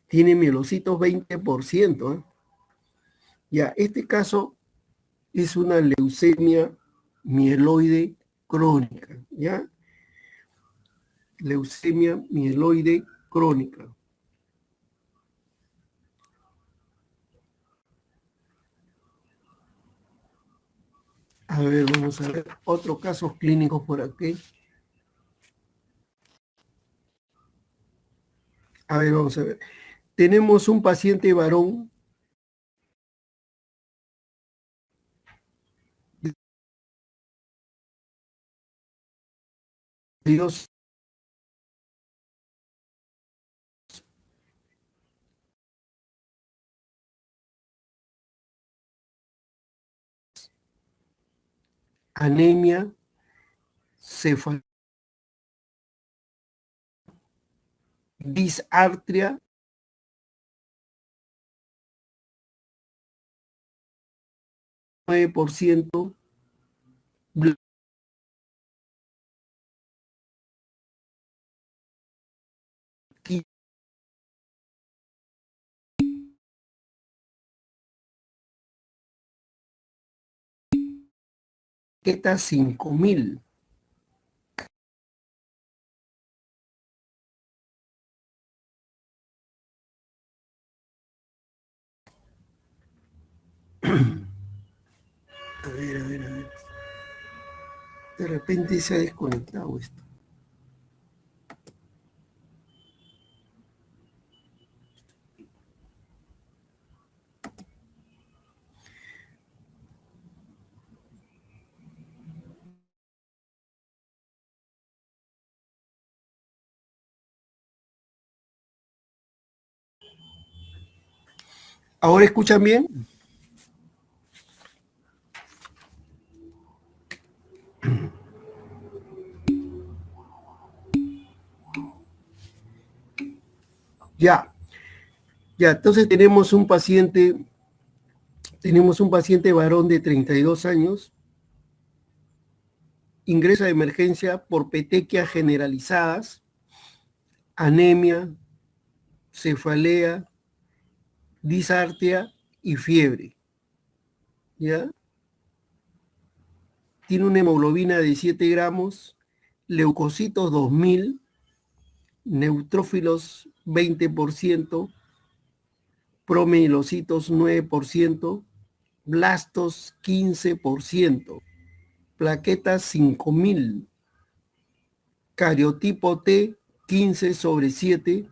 Tiene mielocitos 20%, ¿eh? Ya, este caso es una leucemia mieloide crónica, ¿ya? Leucemia mieloide crónica. A ver, vamos a ver otros casos clínicos por aquí. A ver, vamos a ver. Tenemos un paciente varón de 22 anemia, cefalea, disartria, 9%, plaqueta 5000. A ver, a ver, a ver. De repente se ha desconectado esto. ¿Ahora escuchan bien? Ya, ya. Entonces tenemos un paciente varón de 32 años, ingresa de emergencia por petequias generalizadas, anemia, cefalea, disartria y fiebre. ¿Ya? Tiene una hemoglobina de 7 gramos, leucocitos 2000, neutrófilos 20%, promielocitos 9%, blastos 15%, plaquetas 5000, cariotipo T 15/7,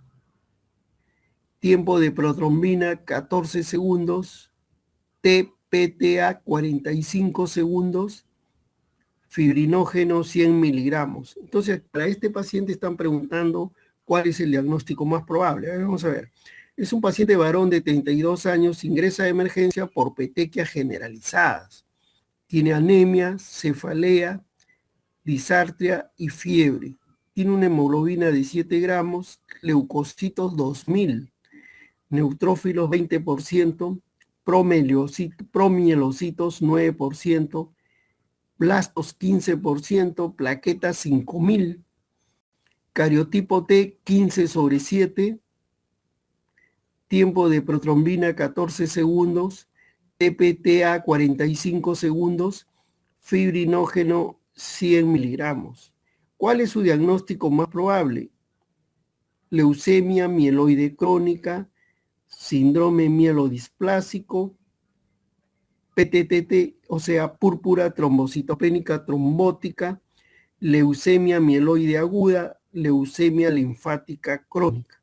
tiempo de protrombina 14 segundos, TPTA 45 segundos, fibrinógeno 100 miligramos. Entonces, para este paciente están preguntando cuál es el diagnóstico más probable. A ver, vamos a ver. Es un paciente varón de 32 años, ingresa de emergencia por petequias generalizadas. Tiene anemia, cefalea, disartria y fiebre. Tiene una hemoglobina de 7 gramos, leucocitos 2000, neutrófilos 20%, promielocitos 9%, blastos 15%, plaquetas 5000, cariotipo T 15/7, tiempo de protrombina 14 segundos, TPTA 45 segundos, fibrinógeno 100 miligramos. ¿Cuál es su diagnóstico más probable? Leucemia mieloide crónica, síndrome mielodisplásico, PTTT, o sea, púrpura trombocitopénica trombótica, leucemia mieloide aguda, leucemia linfática crónica.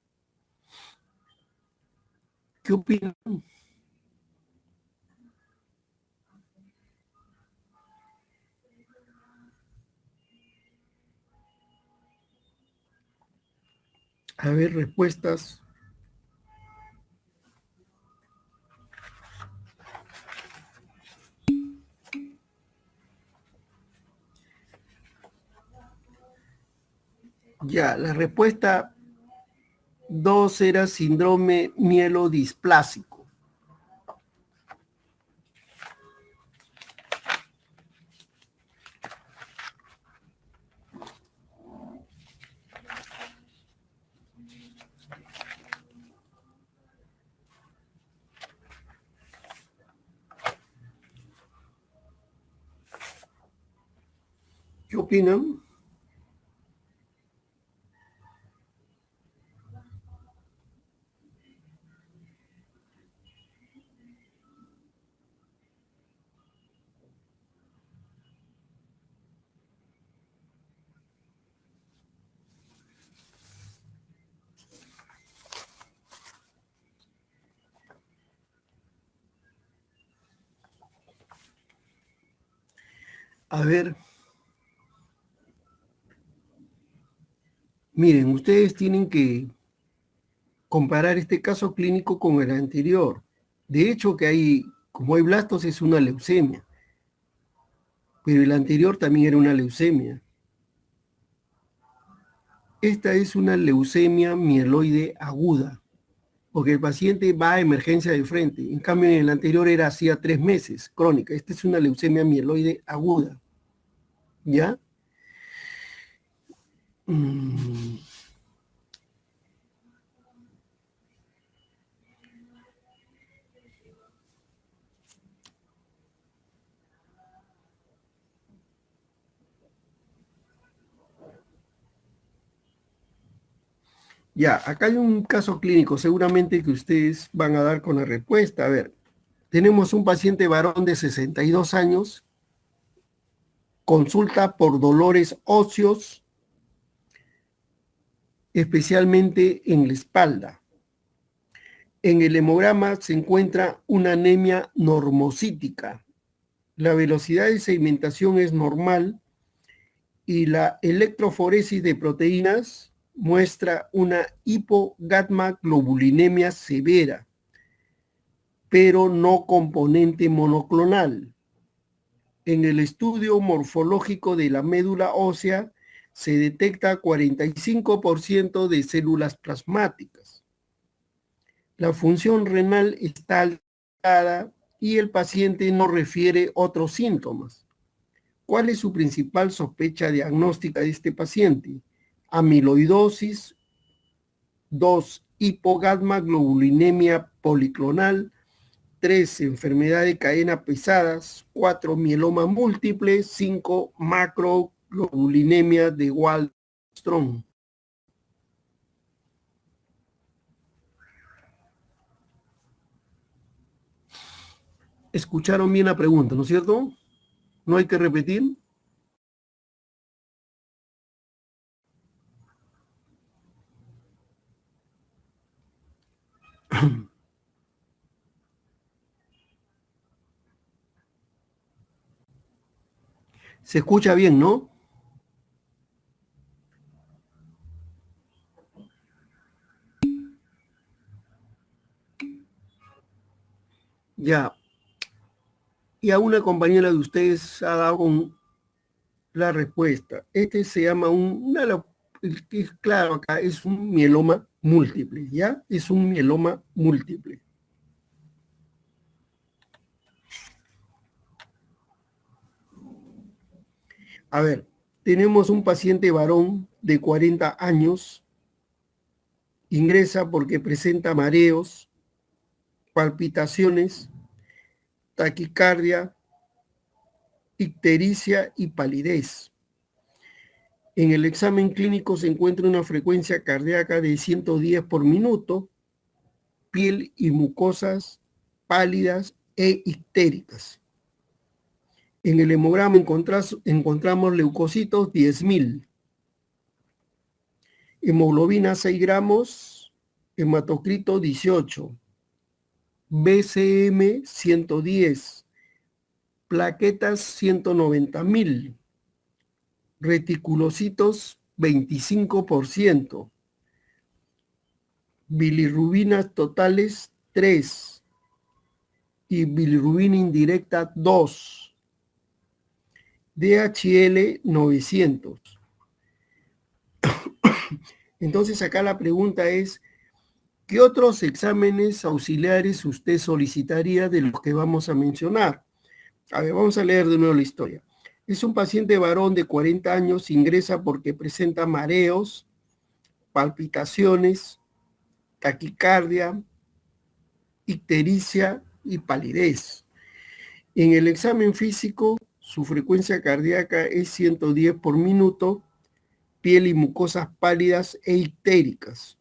¿Qué opinan? A ver, respuestas. Ya, la respuesta 2 era síndrome mielodisplásico. ¿Qué opinan? A ver, miren, ustedes tienen que comparar este caso clínico con el anterior. De hecho, como hay blastos, es una leucemia, pero el anterior también era una leucemia. Esta es una leucemia mieloide aguda, porque el paciente va a emergencia de frente. En cambio, en el anterior era hacía 3 meses, crónica. Esta es una leucemia mieloide aguda. ¿Ya? Ya, acá hay un caso clínico, seguramente que ustedes van a dar con la respuesta. A ver, tenemos un paciente varón de 62 años, consulta por dolores óseos, especialmente en la espalda. En el hemograma se encuentra una anemia normocítica. La velocidad de sedimentación es normal y la electroforesis de proteínas muestra una hipogamma-globulinemia severa, pero no componente monoclonal. En el estudio morfológico de la médula ósea se detecta 45% de células plasmáticas. La función renal está alterada y el paciente no refiere otros síntomas. ¿Cuál es su principal sospecha diagnóstica de este paciente? Amiloidosis, 2, hipogamma-globulinemia policlonal, 3, enfermedad de cadena pesadas, 4, mieloma múltiple, 5, macroglobulinemia de Waldenström. Escucharon bien la pregunta, ¿no es cierto? ¿No hay que repetir? Se escucha bien, ¿no? Ya. Y a una compañera de ustedes ha dado la respuesta. Este se llama claro, acá es un mieloma múltiple, ¿ya? Es un mieloma múltiple. A ver, tenemos un paciente varón de 40 años, ingresa porque presenta mareos, palpitaciones, taquicardia, ictericia y palidez. En el examen clínico se encuentra una frecuencia cardíaca de 110 por minuto, piel y mucosas pálidas e ictéricas. En el hemograma encontramos leucocitos 10.000, hemoglobina 6 gramos, hematocrito 18, BCM 110, plaquetas 190.000, reticulocitos 25%, bilirrubinas totales 3 y bilirrubina indirecta 2, DHL 900. Entonces acá la pregunta es, ¿qué otros exámenes auxiliares usted solicitaría de los que vamos a mencionar? A ver, vamos a leer de nuevo la historia. Es un paciente varón de 40 años, ingresa porque presenta mareos, palpitaciones, taquicardia, ictericia y palidez. En el examen físico, su frecuencia cardíaca es 110 por minuto, piel y mucosas pálidas e ictéricas.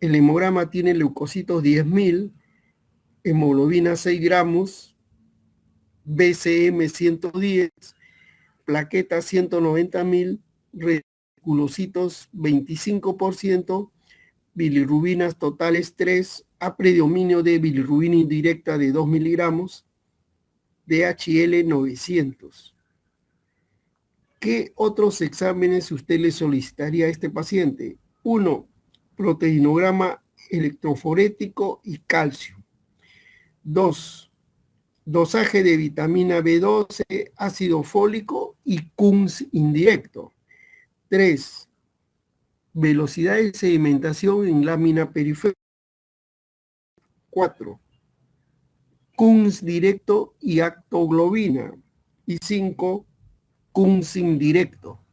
El hemograma tiene leucocitos 10.000, hemoglobina 6 gramos, BCM 110, plaquetas 190.000, reticulocitos 25%, bilirrubinas totales 3, a predominio de bilirrubina indirecta de 2 miligramos, DHL 900. ¿Qué otros exámenes usted le solicitaría a este paciente? 1. Proteinograma electroforético y calcio. 2. Dosaje de vitamina B12, ácido fólico y Kunz indirecto. 3. Velocidad de sedimentación en lámina periférica. 4. Kunz directo y actoglobina. Y 5. Kunz indirecto.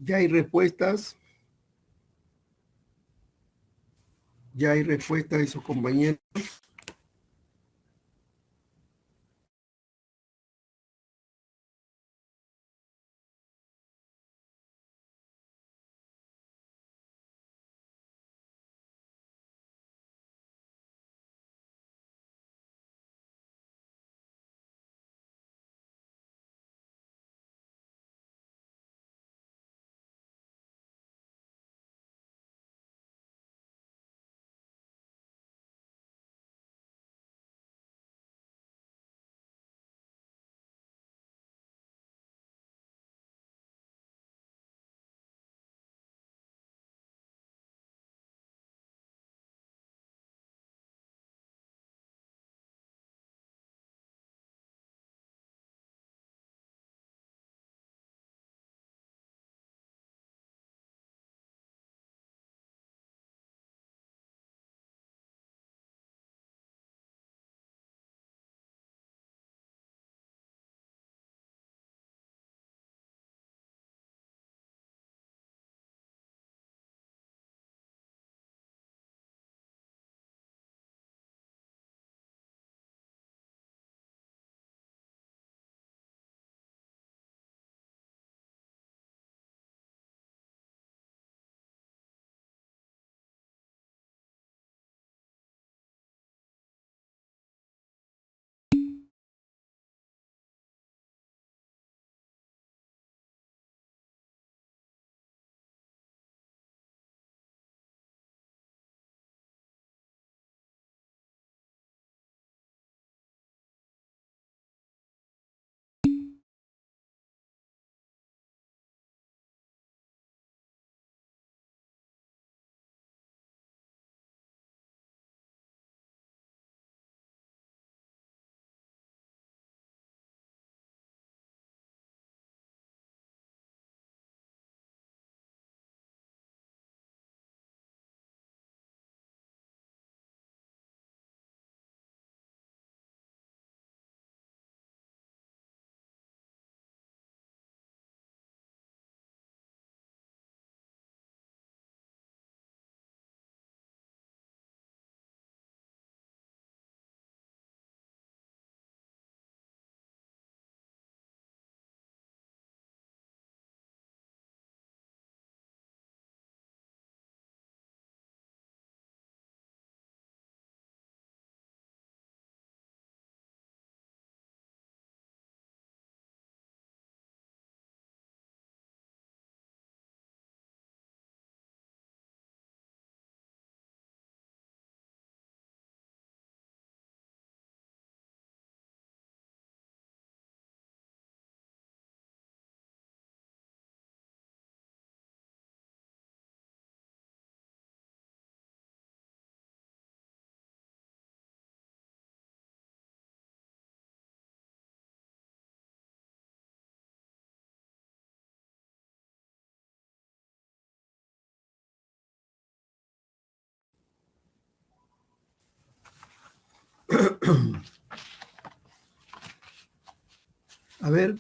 Ya hay respuestas. Ya hay respuestas de sus compañeros. A ver.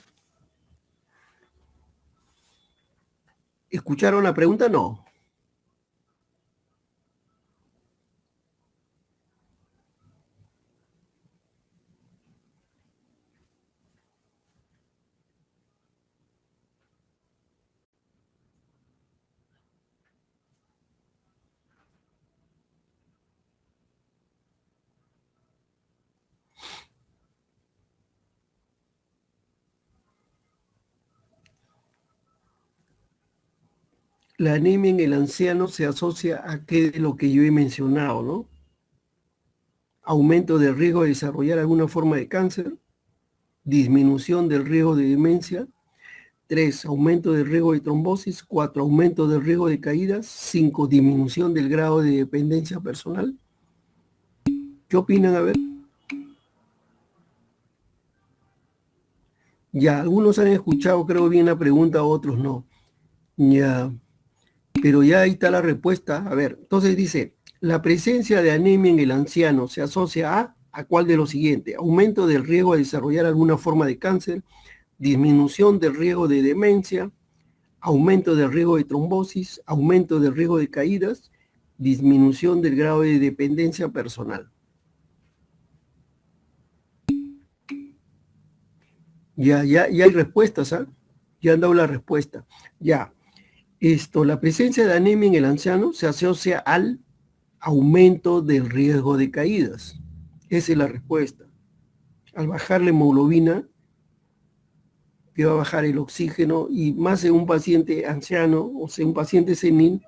¿Escucharon la pregunta? No. La anemia en el anciano se asocia a qué de lo que yo he mencionado, ¿no? Aumento del riesgo de desarrollar alguna forma de cáncer, disminución del riesgo de demencia, 3, aumento del riesgo de trombosis, 4, aumento del riesgo de caídas, 5, disminución del grado de dependencia personal. ¿Qué opinan? A ver. Ya, algunos han escuchado, creo bien la pregunta, otros no. Ya, pero ya ahí está la respuesta. A ver, entonces dice, la presencia de anemia en el anciano se asocia ¿a cuál de los siguientes? Aumento del riesgo de desarrollar alguna forma de cáncer, disminución del riesgo de demencia, aumento del riesgo de trombosis, aumento del riesgo de caídas, disminución del grado de dependencia personal. Ya hay respuestas, ¿ah? Ya han dado la respuesta. Ya. La presencia de anemia en el anciano se asocia al aumento del riesgo de caídas. Esa es la respuesta. Al bajar la hemoglobina, que va a bajar el oxígeno, y más en un paciente anciano, o sea, un paciente senil,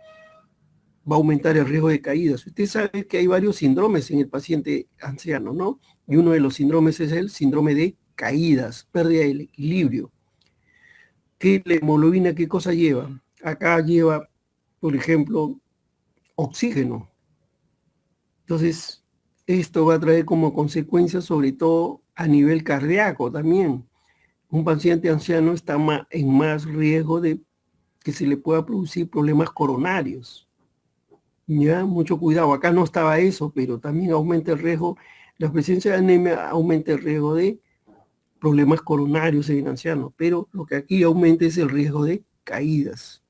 va a aumentar el riesgo de caídas. Usted sabe que hay varios síndromes en el paciente anciano, ¿no? Y uno de los síndromes es el síndrome de caídas, pérdida del equilibrio. ¿Qué la hemoglobina, qué cosa lleva? Acá lleva, por ejemplo, oxígeno. Entonces, esto va a traer como consecuencia, sobre todo a nivel cardíaco también. Un paciente anciano está en más riesgo de que se le pueda producir problemas coronarios. Ya, mucho cuidado. Acá no estaba eso, pero también aumenta el riesgo, la presencia de anemia aumenta el riesgo de problemas coronarios en ancianos, pero lo que aquí aumenta es el riesgo de caídas.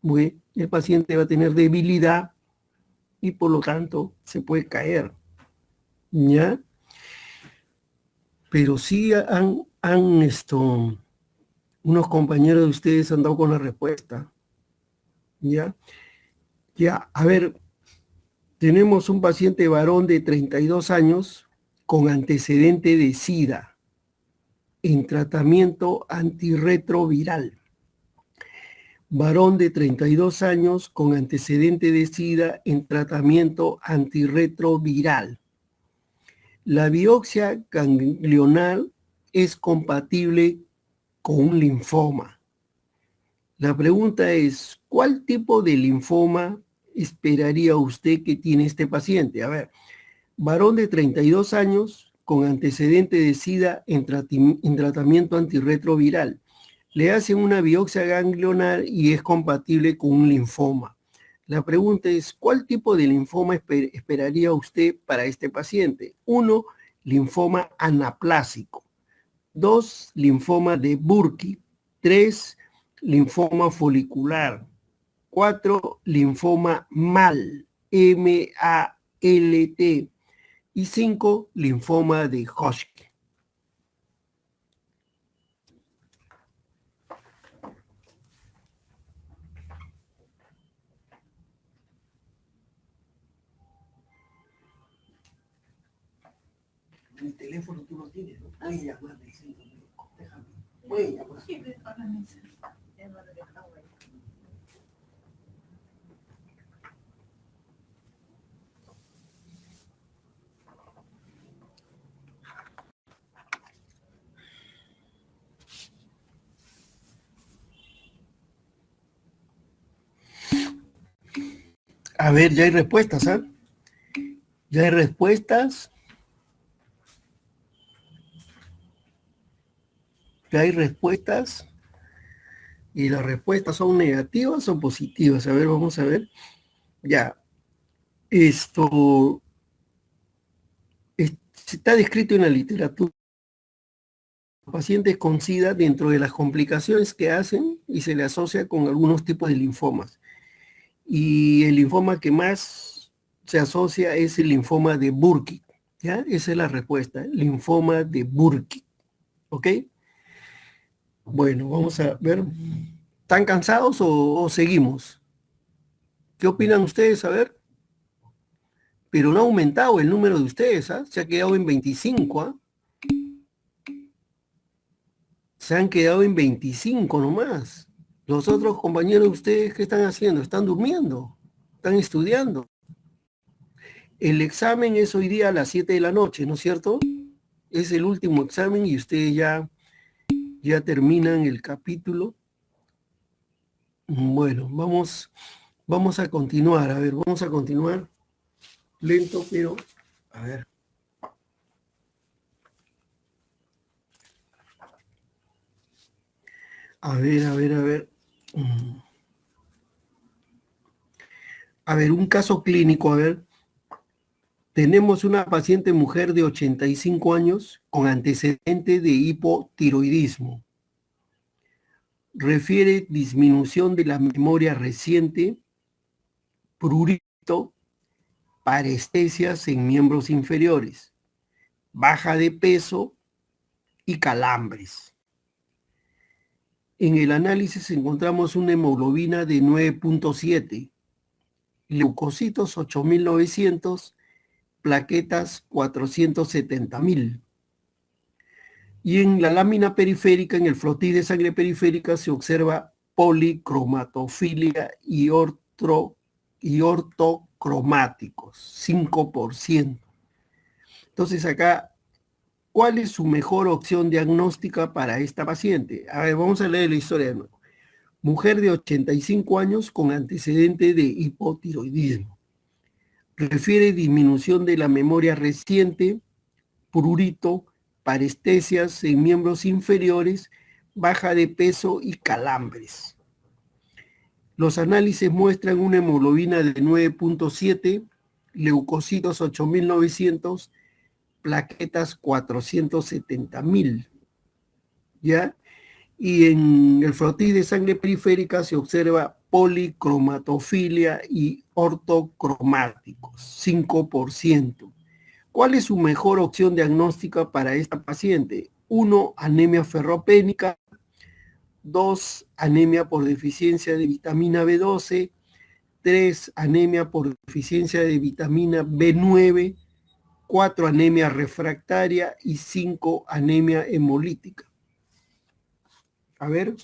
Porque el paciente va a tener debilidad y por lo tanto se puede caer. ¿Ya? Pero sí unos compañeros de ustedes han dado con la respuesta. ¿Ya? Ya, a ver, tenemos un paciente varón de 32 años con antecedente de SIDA en tratamiento antirretroviral. Varón de 32 años con antecedente de SIDA en tratamiento antirretroviral. La biopsia ganglional es compatible con un linfoma. La pregunta es, ¿cuál tipo de linfoma esperaría usted que tiene este paciente? A ver, varón de 32 años con antecedente de SIDA en tratamiento antirretroviral. Le hacen una biopsia ganglionar y es compatible con un linfoma. La pregunta es, ¿cuál tipo de linfoma esperaría usted para este paciente? 1, linfoma anaplásico. 2, linfoma de Burkitt. 3, linfoma folicular. 4, linfoma MALT, M-A-L-T. Y 5, linfoma de Hodgkin. El teléfono tú lo tienes, ¿no? Puedes llamarme, déjame. Puedes llamar. A ver, ya hay respuestas, ¿ah? Ya hay respuestas. Ya hay respuestas. Y las respuestas son negativas o positivas. A ver, vamos a ver. Ya. está descrito en la literatura, pacientes con SIDA dentro de las complicaciones que hacen y se le asocia con algunos tipos de linfomas. Y el linfoma que más se asocia es el linfoma de Burkitt, ¿ya? Esa es la respuesta, linfoma de Burkitt, ¿ok? Bueno, vamos a ver. ¿Están cansados o seguimos? ¿Qué opinan ustedes? A ver. Pero no ha aumentado el número de ustedes, ¿ah? Se ha quedado en 25, ¿ah? Se han quedado en 25 nomás. Los otros compañeros de ustedes, ¿qué están haciendo? Están durmiendo, están estudiando. El examen es hoy día a las 7 de la noche, ¿no es cierto? Es el último examen y ustedes ya terminan el capítulo. Bueno, vamos a continuar. A ver, vamos a continuar lento, pero a ver. A ver, a ver, a ver. A ver, un caso clínico, a ver. Tenemos una paciente mujer de 85 años con antecedente de hipotiroidismo. Refiere disminución de la memoria reciente, prurito, parestesias en miembros inferiores, baja de peso y calambres. En el análisis encontramos una hemoglobina de 9.7, leucocitos 8.900, plaquetas 470.000. Y en la lámina periférica, en el flotis de sangre periférica, se observa policromatofilia y ortocromáticos, 5%. Entonces acá, ¿cuál es su mejor opción diagnóstica para esta paciente? A ver, vamos a leer la historia de nuevo. Mujer de 85 años con antecedente de hipotiroidismo. Refiere disminución de la memoria reciente, prurito, parestesias en miembros inferiores, baja de peso y calambres. Los análisis muestran una hemoglobina de 9.7, leucocitos 8.900, plaquetas 470.000, ¿ya? Y en el frotis de sangre periférica se observa policromatofilia y ortocromáticos, 5%. ¿Cuál es su mejor opción diagnóstica para esta paciente? 1, anemia ferropénica. 2, anemia por deficiencia de vitamina B12. 3, anemia por deficiencia de vitamina B9. 4, anemia refractaria. Y 5, anemia hemolítica. A ver.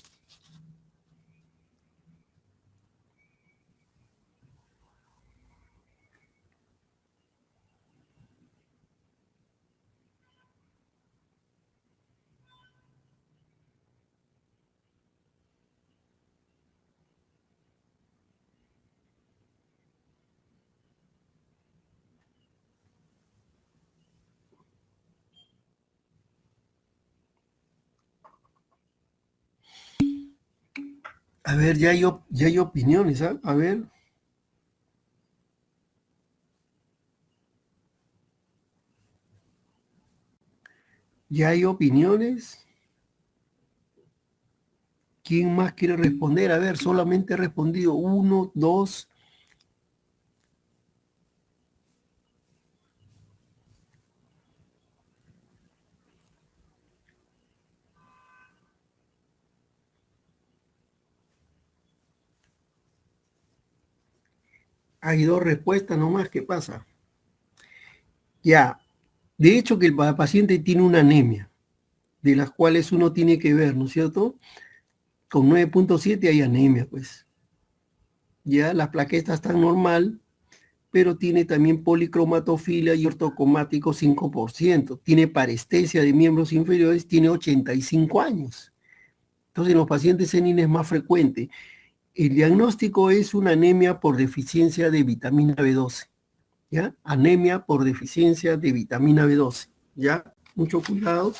A ver, ya hay opiniones, ¿ah? A ver. Ya hay opiniones. ¿Quién más quiere responder? A ver, solamente he respondido 1, 2. Hay 2 respuestas nomás. ¿Qué pasa? Ya. De hecho, que el paciente tiene una anemia, de las cuales uno tiene que ver, ¿no es cierto? Con 9.7 hay anemia, pues. Ya las plaquetas están normal, pero tiene también policromatofilia y ortocromático 5%. Tiene parestesia de miembros inferiores, tiene 85 años. Entonces, en los pacientes senil es más frecuente. El diagnóstico es una anemia por deficiencia de vitamina B12. ¿Ya? Anemia por deficiencia de vitamina B12. ¿Ya? Mucho cuidado.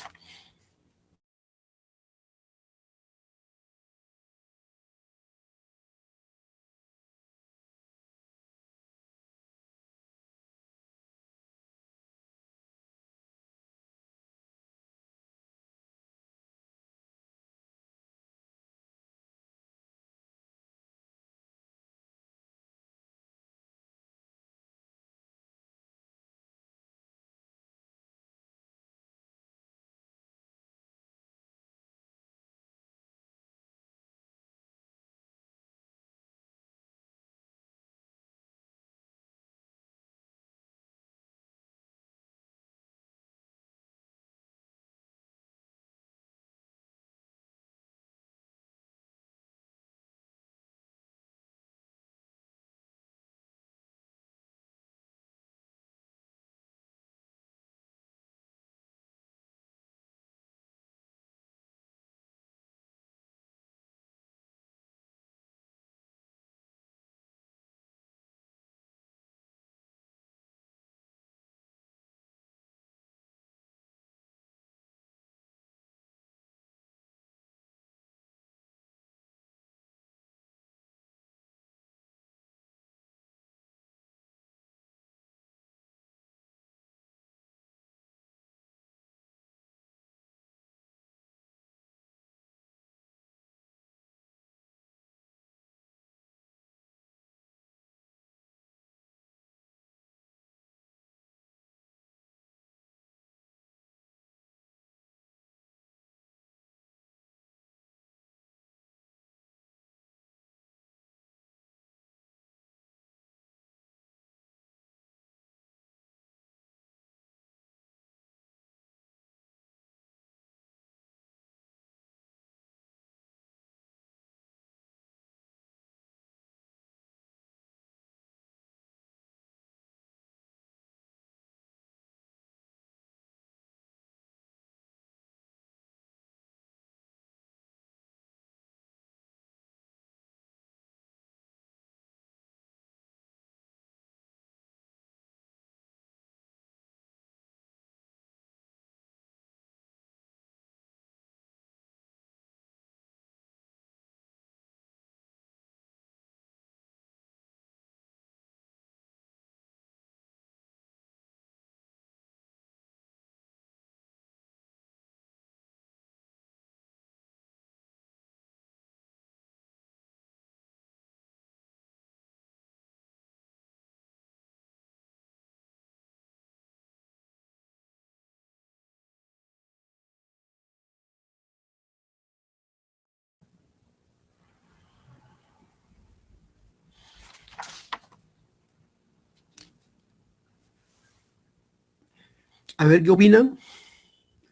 A ver qué opinan.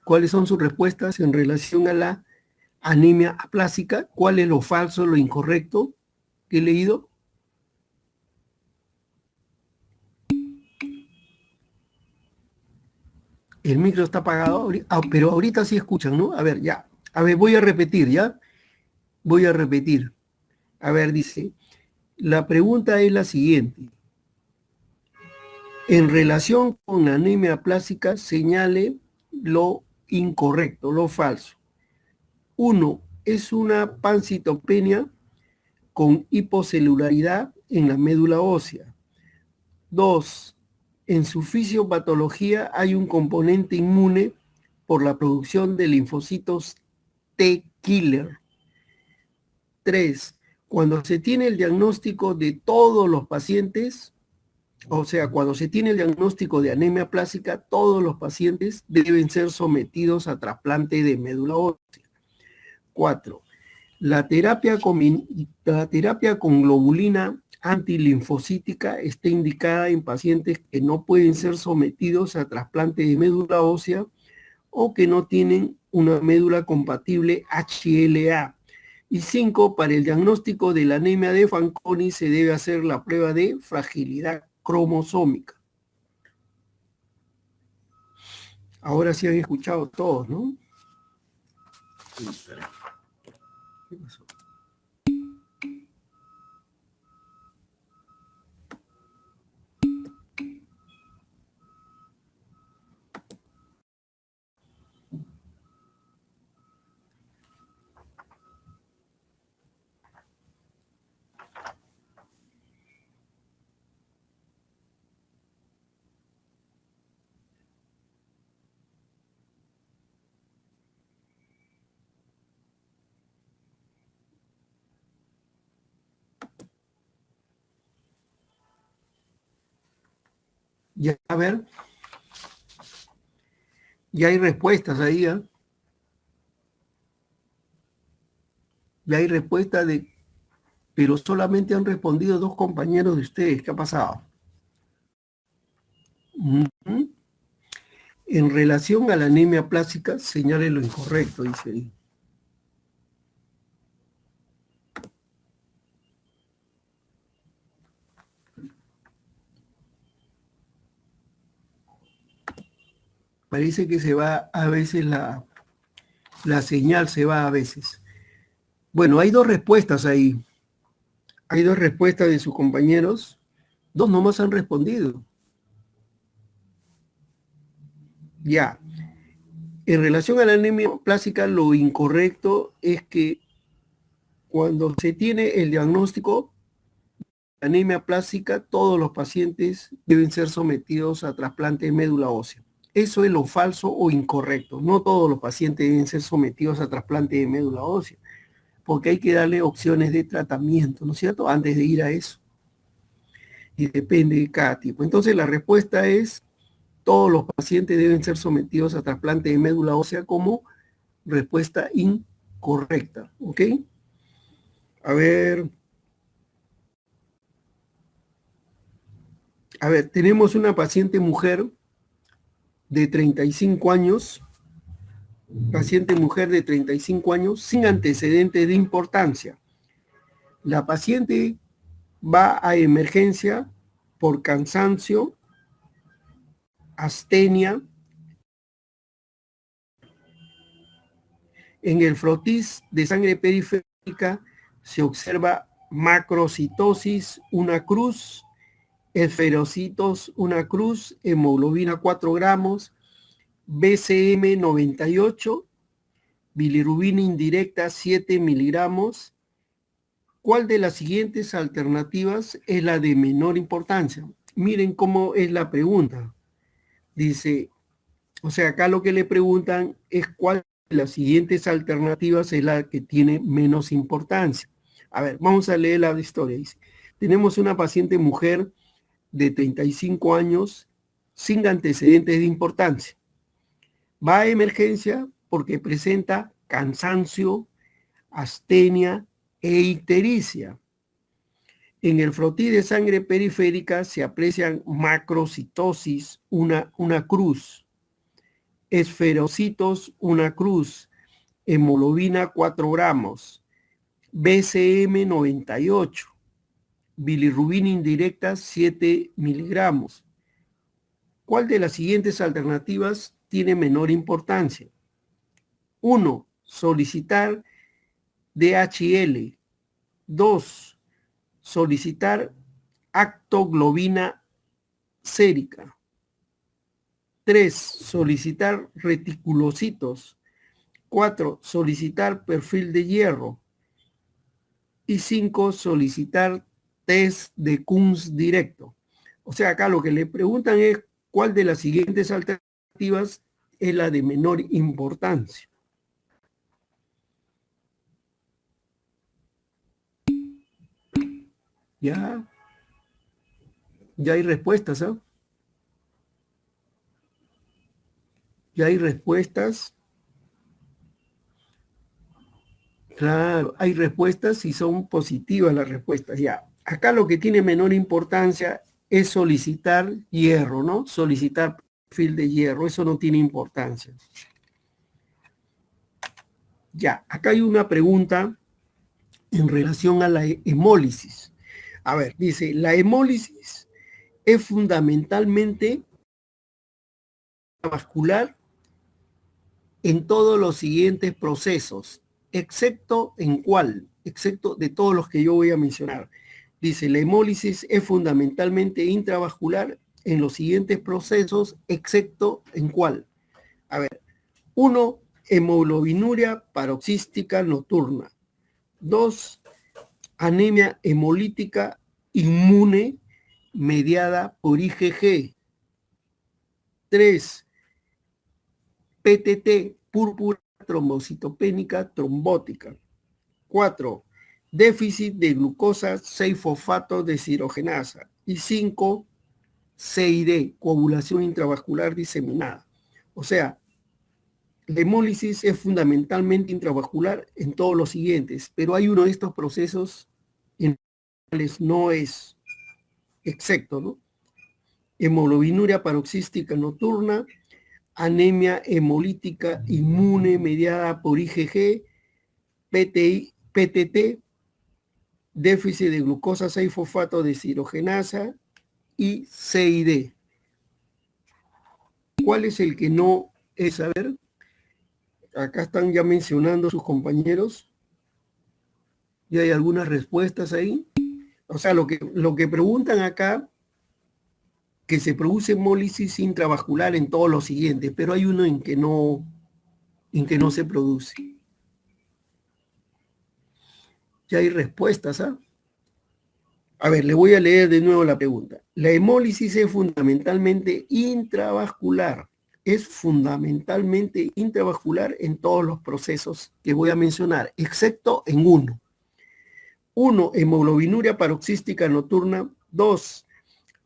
¿Cuáles son sus respuestas en relación a la anemia aplásica? ¿Cuál es lo falso, lo incorrecto que he leído? El micro está apagado, pero ahorita sí escuchan, ¿no? A ver, ya. A ver, voy a repetir, ¿ya? Voy a repetir. A ver, dice, la pregunta es la siguiente. En relación con la anemia aplásica, señale lo incorrecto, lo falso. 1. Es una pancitopenia con hipocelularidad en la médula ósea. 2. En su fisiopatología hay un componente inmune por la producción de linfocitos T-killer. 3. Cuando se tiene el diagnóstico de todos los pacientes, o sea, cuando se tiene el diagnóstico de anemia aplásica, todos los pacientes deben ser sometidos a trasplante de médula ósea. 4. La terapia con globulina antilinfocítica está indicada en pacientes que no pueden ser sometidos a trasplante de médula ósea o que no tienen una médula compatible HLA. Y 5, para el diagnóstico de la anemia de Fanconi se debe hacer la prueba de fragilidad cromosómica. Ahora sí han escuchado todos, ¿no? ¿Qué pasó? Ya, a ver, ya hay respuestas ahí, ¿eh? Ya hay respuestas pero solamente han respondido 2 compañeros de ustedes. ¿Qué ha pasado? En relación a la anemia aplásica, señale lo incorrecto, dice ahí. Parece que se va a veces la señal, se va a veces. Bueno, hay 2 respuestas ahí. Hay 2 respuestas de sus compañeros. 2 nomás han respondido. Ya. En relación a la anemia aplásica, lo incorrecto es que cuando se tiene el diagnóstico de anemia aplásica, todos los pacientes deben ser sometidos a trasplante de médula ósea. Eso es lo falso o incorrecto. No todos los pacientes deben ser sometidos a trasplante de médula ósea, porque hay que darle opciones de tratamiento, ¿no es cierto?, antes de ir a eso. Y depende de cada tipo. Entonces la respuesta es: todos los pacientes deben ser sometidos a trasplante de médula ósea como respuesta incorrecta. ¿Ok? A ver, tenemos una paciente mujer de 35 años, paciente mujer de 35 años sin antecedentes de importancia. La paciente va a emergencia por cansancio, astenia. En el frotis de sangre periférica se observa macrocitosis, una cruz, esferocitos, una cruz, hemoglobina 4 gramos, BCM 98, bilirrubina indirecta 7 miligramos. ¿Cuál de las siguientes alternativas es la de menor importancia? Miren cómo es la pregunta. Dice, o sea, acá lo que le preguntan es cuál de las siguientes alternativas es la que tiene menos importancia. A ver, vamos a leer la historia. Dice, tenemos una paciente mujer de 35 años sin antecedentes de importancia. Va a emergencia porque presenta cansancio, astenia e ictericia. En el frotis de sangre periférica se aprecian macrocitosis, una cruz. esferocitos, una cruz, hemoglobina 4 gramos, BCM 98, bilirrubina indirecta 7 miligramos. ¿Cuál de las siguientes alternativas tiene menor importancia? 1. Solicitar DHL. 2. Solicitar actoglobina sérica. 3. Solicitar reticulocitos. 4. Solicitar perfil de hierro. Y 5. Solicitar test de Kunz directo. O sea, acá lo que le preguntan es cuál de las siguientes alternativas es la de menor importancia. Ya hay respuestas, ¿eh? Ya hay respuestas. Claro, hay respuestas y son positivas las respuestas. Ya, acá lo que tiene menor importancia es solicitar hierro, ¿no? Solicitar perfil de hierro, eso no tiene importancia. Ya, acá hay una pregunta en relación a la hemólisis. A ver, dice, la hemólisis es fundamentalmente vascular en todos los siguientes procesos, excepto en cuál, excepto de todos los que yo voy a mencionar. Dice, la hemólisis es fundamentalmente intravascular en los siguientes procesos, excepto en cuál. A ver, 1, hemoglobinuria paroxística nocturna. 2, anemia hemolítica inmune mediada por IgG. 3, PTT, púrpura trombocitopénica trombótica. 4, déficit de glucosa 6-fosfato deshidrogenasa. Y 5, CID, coagulación intravascular diseminada. O sea, la hemólisis es fundamentalmente intravascular en todos los siguientes, pero hay uno de estos procesos en los cuales no es exacto, ¿no? Hemoglobinuria paroxística nocturna, anemia hemolítica inmune mediada por IgG, PTT, déficit de glucosa 6-fosfato deshidrogenasa y CID. ¿Cuál es el que no es? A ver, acá están ya mencionando sus compañeros. Y hay algunas respuestas ahí. O sea, lo que preguntan acá, que se produce hemólisis intravascular en todos los siguientes, pero hay uno en que no se produce. Ya hay respuestas, ¿ah? A ver, le voy a leer de nuevo la pregunta. La hemólisis es fundamentalmente intravascular. Es fundamentalmente intravascular en todos los procesos que voy a mencionar, excepto en uno. 1, hemoglobinuria paroxística nocturna. 2,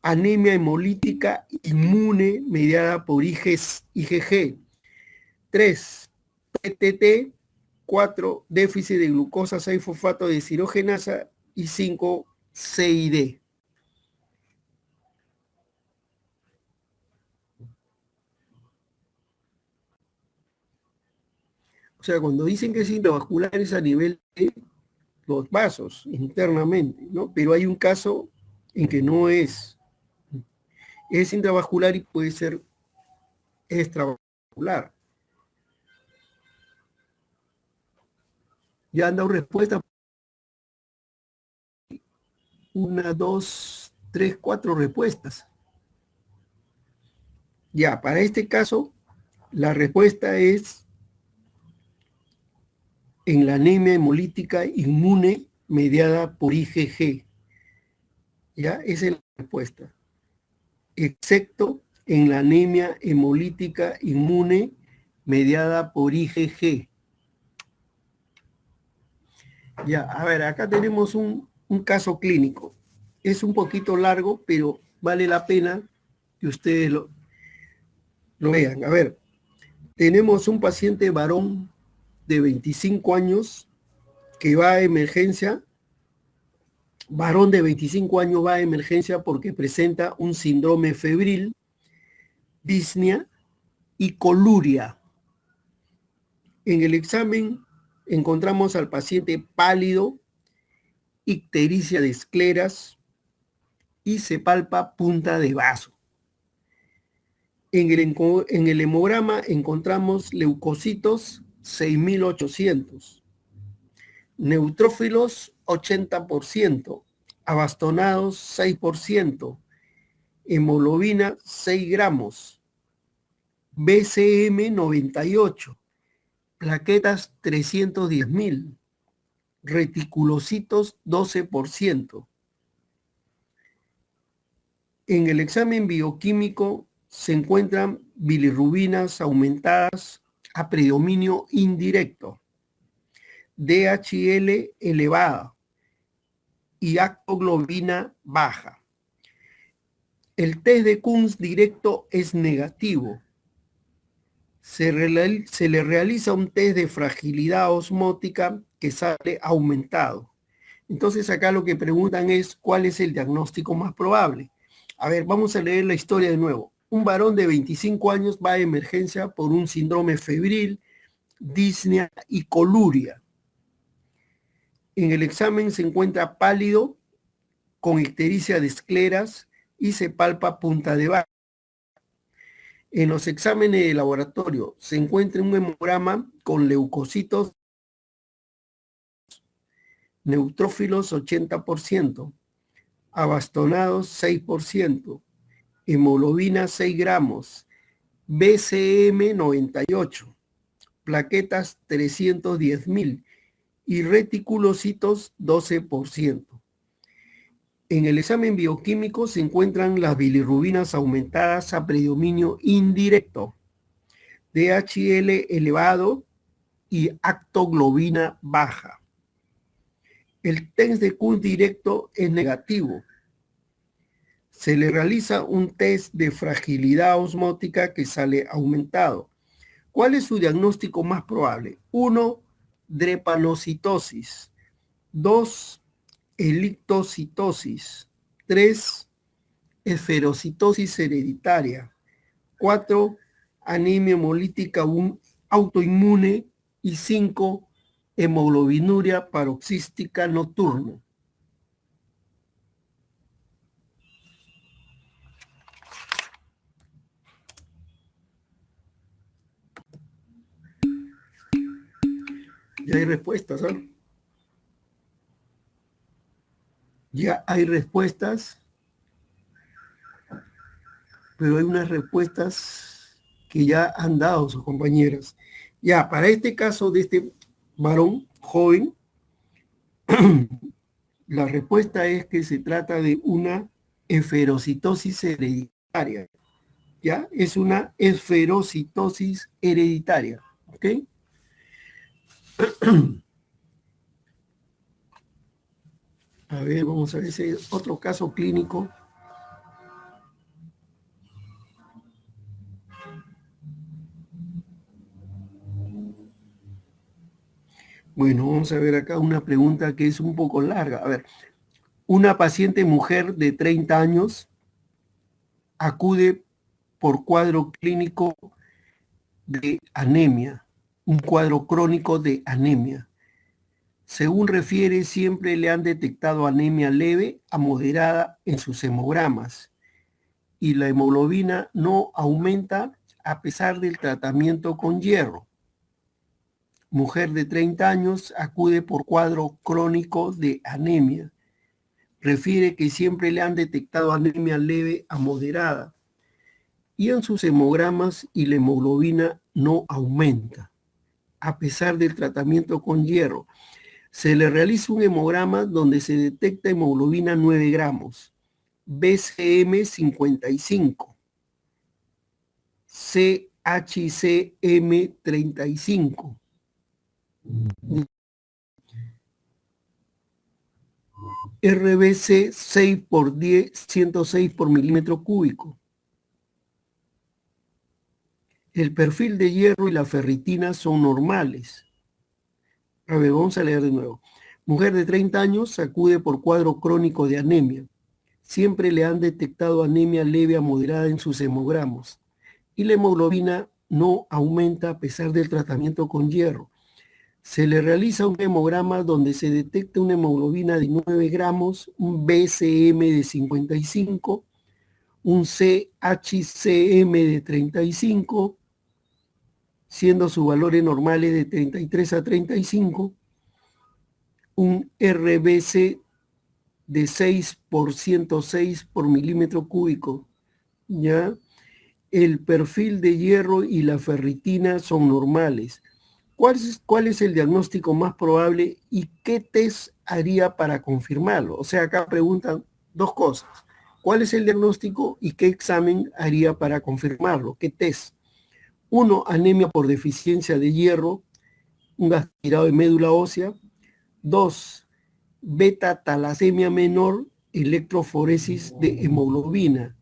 anemia hemolítica inmune mediada por IgG. 3, PTT. 4, déficit de glucosa 6-fosfato deshidrogenasa. Y 5, CID. O sea, cuando dicen que es intravascular es a nivel de los vasos internamente, ¿no? Pero hay un caso en que no es intravascular y puede ser extravascular. Ya han dado respuesta. 1, 2, 3, 4 respuestas. Ya, para este caso, la respuesta es en la anemia hemolítica inmune mediada por IgG. Ya, esa es la respuesta. Excepto en la anemia hemolítica inmune mediada por IgG. Ya, a ver, acá tenemos un caso clínico. Es un poquito largo, pero vale la pena que ustedes lo vean. A ver, tenemos un paciente varón de 25 años que va a emergencia. Varón de 25 años va a emergencia porque presenta un síndrome febril, disnea y coluria. En el examen encontramos al paciente pálido, ictericia de escleras y se palpa punta de vaso. En el hemograma encontramos leucocitos 6.800, neutrófilos 80%, abastonados 6%, hemoglobina 6 gramos, BCM 98, plaquetas 310.000, reticulocitos 12%. En el examen bioquímico se encuentran bilirrubinas aumentadas a predominio indirecto, DHL elevada y actoglobina baja. El test de Kunz directo es negativo. Se le realiza un test de fragilidad osmótica que sale aumentado. Entonces acá lo que preguntan es ¿cuál es el diagnóstico más probable? A ver, vamos a leer la historia de nuevo. Un varón de 25 años va a emergencia por un síndrome febril, disnea y coluria. En el examen se encuentra pálido, con ictericia de escleras y se palpa punta de vaso. En los exámenes de laboratorio se encuentra un hemograma con leucocitos, neutrófilos 80%, abastonados 6%, hemoglobina 6 gramos, BCM 98, plaquetas 310.000 y reticulocitos 12%. En el examen bioquímico se encuentran las bilirrubinas aumentadas a predominio indirecto, DHL elevado y actoglobina baja. El test de Kunz directo es negativo. Se le realiza un test de fragilidad osmótica que sale aumentado. ¿Cuál es su diagnóstico más probable? 1, drepanocitosis. 2, elictocitosis. 3, esferocitosis hereditaria. 4, anemia hemolítica autoinmune. Y 5, hemoglobinuria paroxística nocturna. Ya hay respuestas, ¿eh? Ya hay respuestas, pero hay unas respuestas que ya han dado sus compañeras. Ya, para este caso de este varón joven, la respuesta es que se trata de una esferocitosis hereditaria. ¿Ya? Es una esferocitosis hereditaria. ¿Ok? A ver, vamos a ver ese otro caso clínico. Bueno, vamos a ver acá una pregunta que es un poco larga. A ver, una paciente mujer de 30 años acude por cuadro clínico de anemia, un cuadro crónico de anemia. Según refiere, siempre le han detectado anemia leve a moderada en sus hemogramas y la hemoglobina no aumenta a pesar del tratamiento con hierro. Mujer de 30 años acude por cuadro crónico de anemia. Refiere que siempre le han detectado anemia leve a moderada y en sus hemogramas y la hemoglobina no aumenta a pesar del tratamiento con hierro. Se le realiza un hemograma donde se detecta hemoglobina 9 gramos, BCM 55, CHCM 35, RBC 6 por 10, 106 por milímetro cúbico. El perfil de hierro y la ferritina son normales. A ver, vamos a leer de nuevo. Mujer de 30 años acude por cuadro crónico de anemia. Siempre le han detectado anemia leve a moderada en sus hemogramas y la hemoglobina no aumenta a pesar del tratamiento con hierro. Se le realiza un hemograma donde se detecta una hemoglobina de 9 gramos, un BCM de 55, un CHCM de 35, siendo sus valores normales de 33 a 35, un RBC de 6 por 106 por milímetro cúbico, ¿ya? El perfil de hierro y la ferritina son normales. ¿Cuál es el diagnóstico más probable y qué test haría para confirmarlo? O sea, acá preguntan dos cosas. ¿Cuál es el diagnóstico y qué examen haría para confirmarlo? ¿Qué test? Uno, anemia por deficiencia de hierro, un aspirado de médula ósea. Dos, beta talasemia menor, electroforesis de hemoglobina.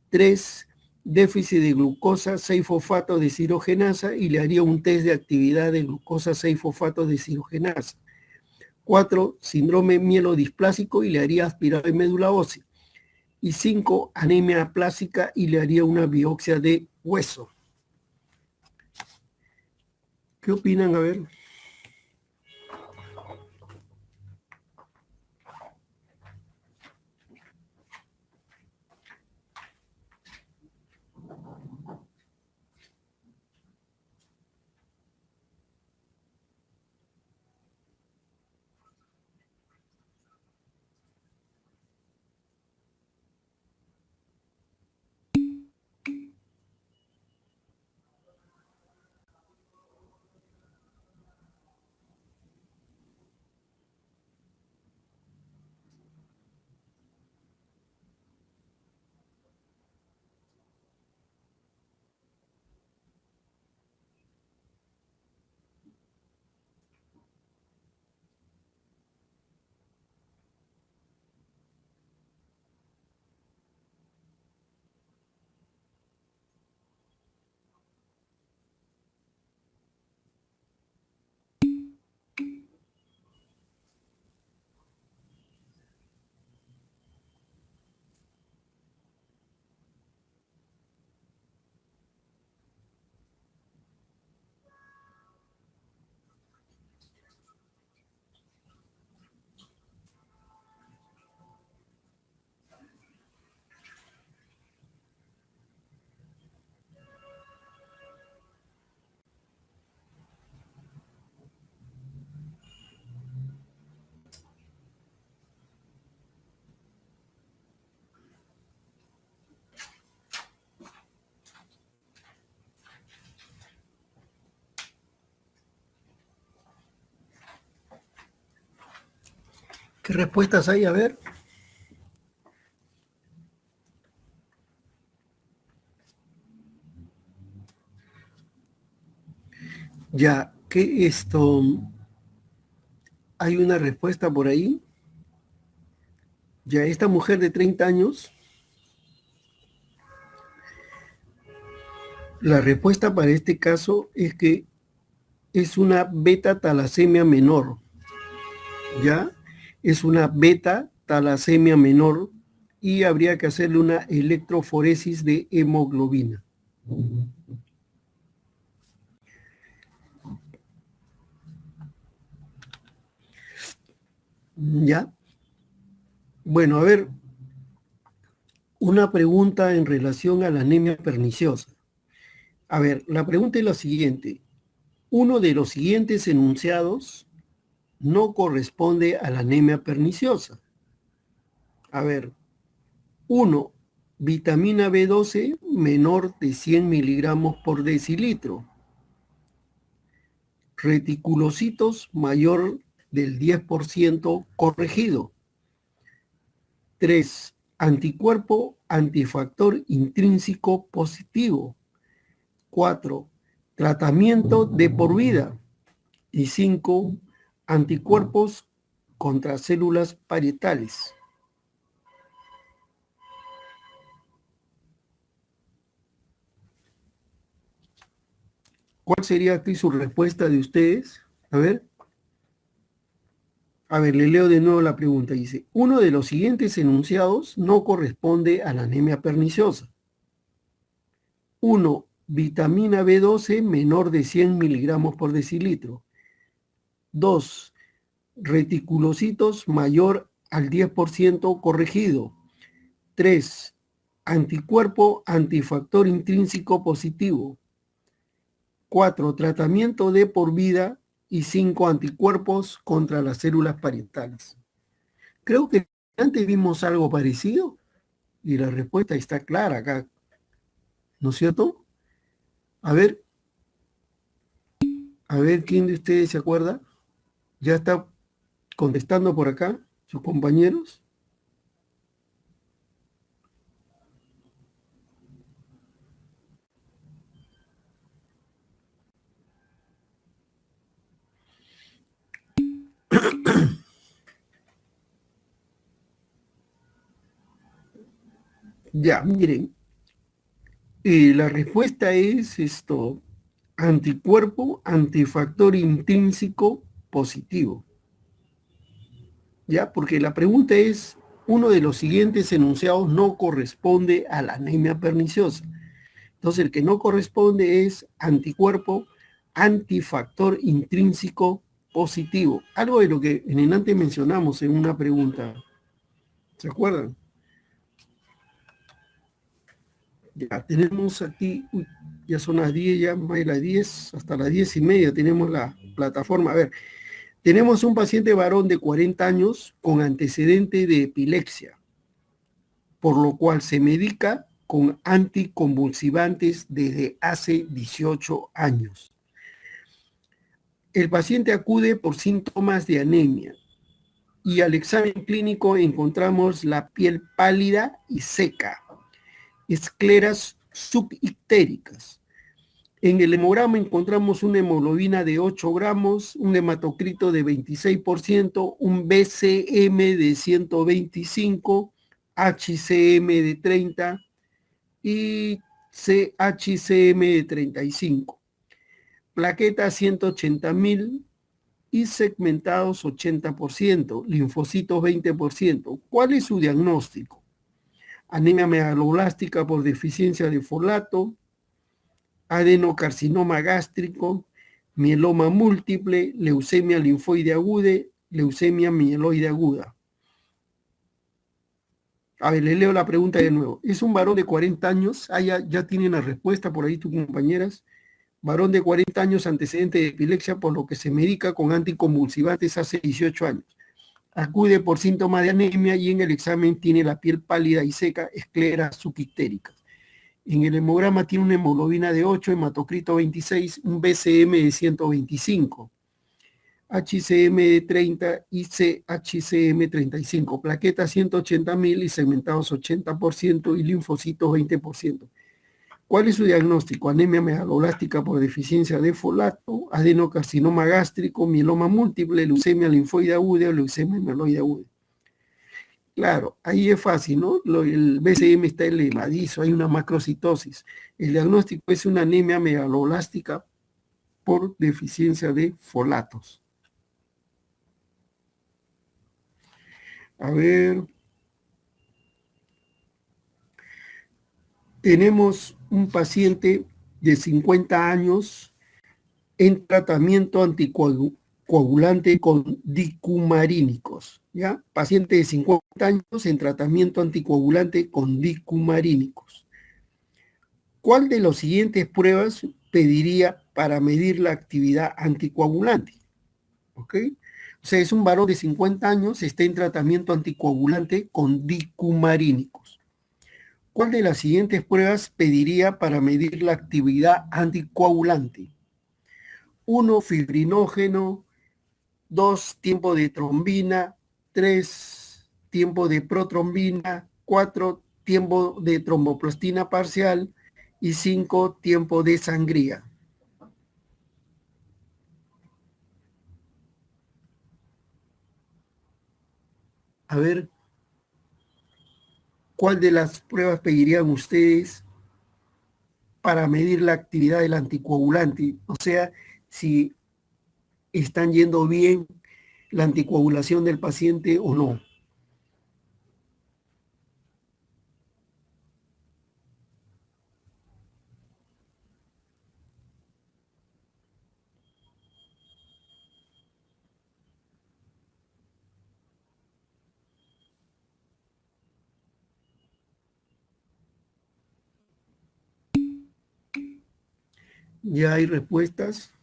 3, déficit de glucosa 6-fosfato deshidrogenasa y le haría un test de actividad de glucosa 6-fosfato deshidrogenasa. 4, síndrome mielodisplásico y le haría aspirado de médula ósea. Y 5, anemia aplásica y le haría una biopsia de hueso. ¿Qué opinan? A ver. ¿Qué respuestas hay? A ver. Ya, que esto, hay una respuesta por ahí. Ya, esta mujer de 30 años, la respuesta para este caso es que es una beta talasemia menor, ¿ya? Es una beta talasemia menor y habría que hacerle una electroforesis de hemoglobina. ¿Ya? Bueno, a ver, una pregunta en relación a la anemia perniciosa. A ver, la pregunta es la siguiente. Uno de los siguientes enunciados no corresponde a la anemia perniciosa. A ver, 1, vitamina B12 menor de 100 miligramos por decilitro. Reticulocitos mayor del 10% corregido. 3, anticuerpo antifactor intrínseco positivo. 4, tratamiento de por vida. Y 5, anticuerpos contra células parietales. ¿Cuál sería aquí su respuesta de ustedes? A ver, le leo de nuevo la pregunta. Dice, uno de los siguientes enunciados no corresponde a la anemia perniciosa. 1, Vitamina B12 menor de 100 miligramos por decilitro. 2. Reticulocitos mayor al 10% corregido. 3. Anticuerpo antifactor intrínseco positivo. 4. Tratamiento de por vida. Y 5. Anticuerpos contra las células parientales. Creo que antes vimos algo parecido y la respuesta está clara acá, ¿no es cierto? A ver quién de ustedes se acuerda. Ya está contestando por acá sus compañeros. Ya, miren, la respuesta es esto, anticuerpo, antifactor intrínseco positivo. ¿Ya? Porque la pregunta es, uno de los siguientes enunciados no corresponde a la anemia perniciosa. Entonces, el que no corresponde es anticuerpo, antifactor intrínseco positivo. Algo de lo que en antes mencionamos en una pregunta. ¿Se acuerdan? Ya tenemos aquí, ya son las 10, ya más de las 10, hasta las 10:30 tenemos la plataforma. A ver, tenemos un paciente varón de 40 años con antecedente de epilepsia, por lo cual se medica con anticonvulsivantes desde hace 18 años. El paciente acude por síntomas de anemia y al examen clínico encontramos la piel pálida y seca, escleras subictéricas. En el hemograma encontramos una hemoglobina de 8 gramos, un hematocrito de 26%, un BCM de 125, HCM de 30 y CHCM de 35. Plaquetas 180.000 y segmentados 80%, linfocitos 20%. ¿Cuál es su diagnóstico? Anemia megaloblástica por deficiencia de folato, adenocarcinoma gástrico, mieloma múltiple, leucemia linfoide aguda, leucemia mieloide aguda. A ver, le leo la pregunta de nuevo. Es un varón de 40 años, ya tienen la respuesta por ahí tus compañeras. Varón de 40 años, antecedente de epilepsia, por lo que se medica con anticonvulsivantes hace 18 años. Acude por síntomas de anemia y en el examen tiene la piel pálida y seca, escleras subictéricas. En el hemograma tiene una hemoglobina de 8, hematocrito 26, un BCM de 125, HCM de 30 y CHCM 35, plaquetas 180.000 y segmentados 80% y linfocitos 20%. ¿Cuál es su diagnóstico? Anemia megaloblástica por deficiencia de folato, adenocarcinoma gástrico, mieloma múltiple, leucemia linfoide aguda o leucemia mieloide aguda. Claro, ahí es fácil, ¿no? El BCM está elevadizo, hay una macrocitosis. El diagnóstico es una anemia megaloblástica por deficiencia de folatos. A ver, tenemos un paciente de 50 años en tratamiento anticoagulante con dicumarínicos, ¿ya? Paciente de 50 años en tratamiento anticoagulante con dicumarínicos. ¿Cuál de las siguientes pruebas pediría para medir la actividad anticoagulante? ¿Ok? O sea, es un varón de 50 años, está en tratamiento anticoagulante con dicumarínicos. ¿Cuál de las siguientes pruebas pediría para medir la actividad anticoagulante? 1, fibrinógeno. 2, tiempo de trombina. 3, tiempo de protrombina. 4, tiempo de tromboplastina parcial. Y 5, tiempo de sangría. A ver, ¿cuál de las pruebas pedirían ustedes para medir la actividad del anticoagulante? O sea, si están yendo bien la anticoagulación del paciente o no. Ya hay respuestas.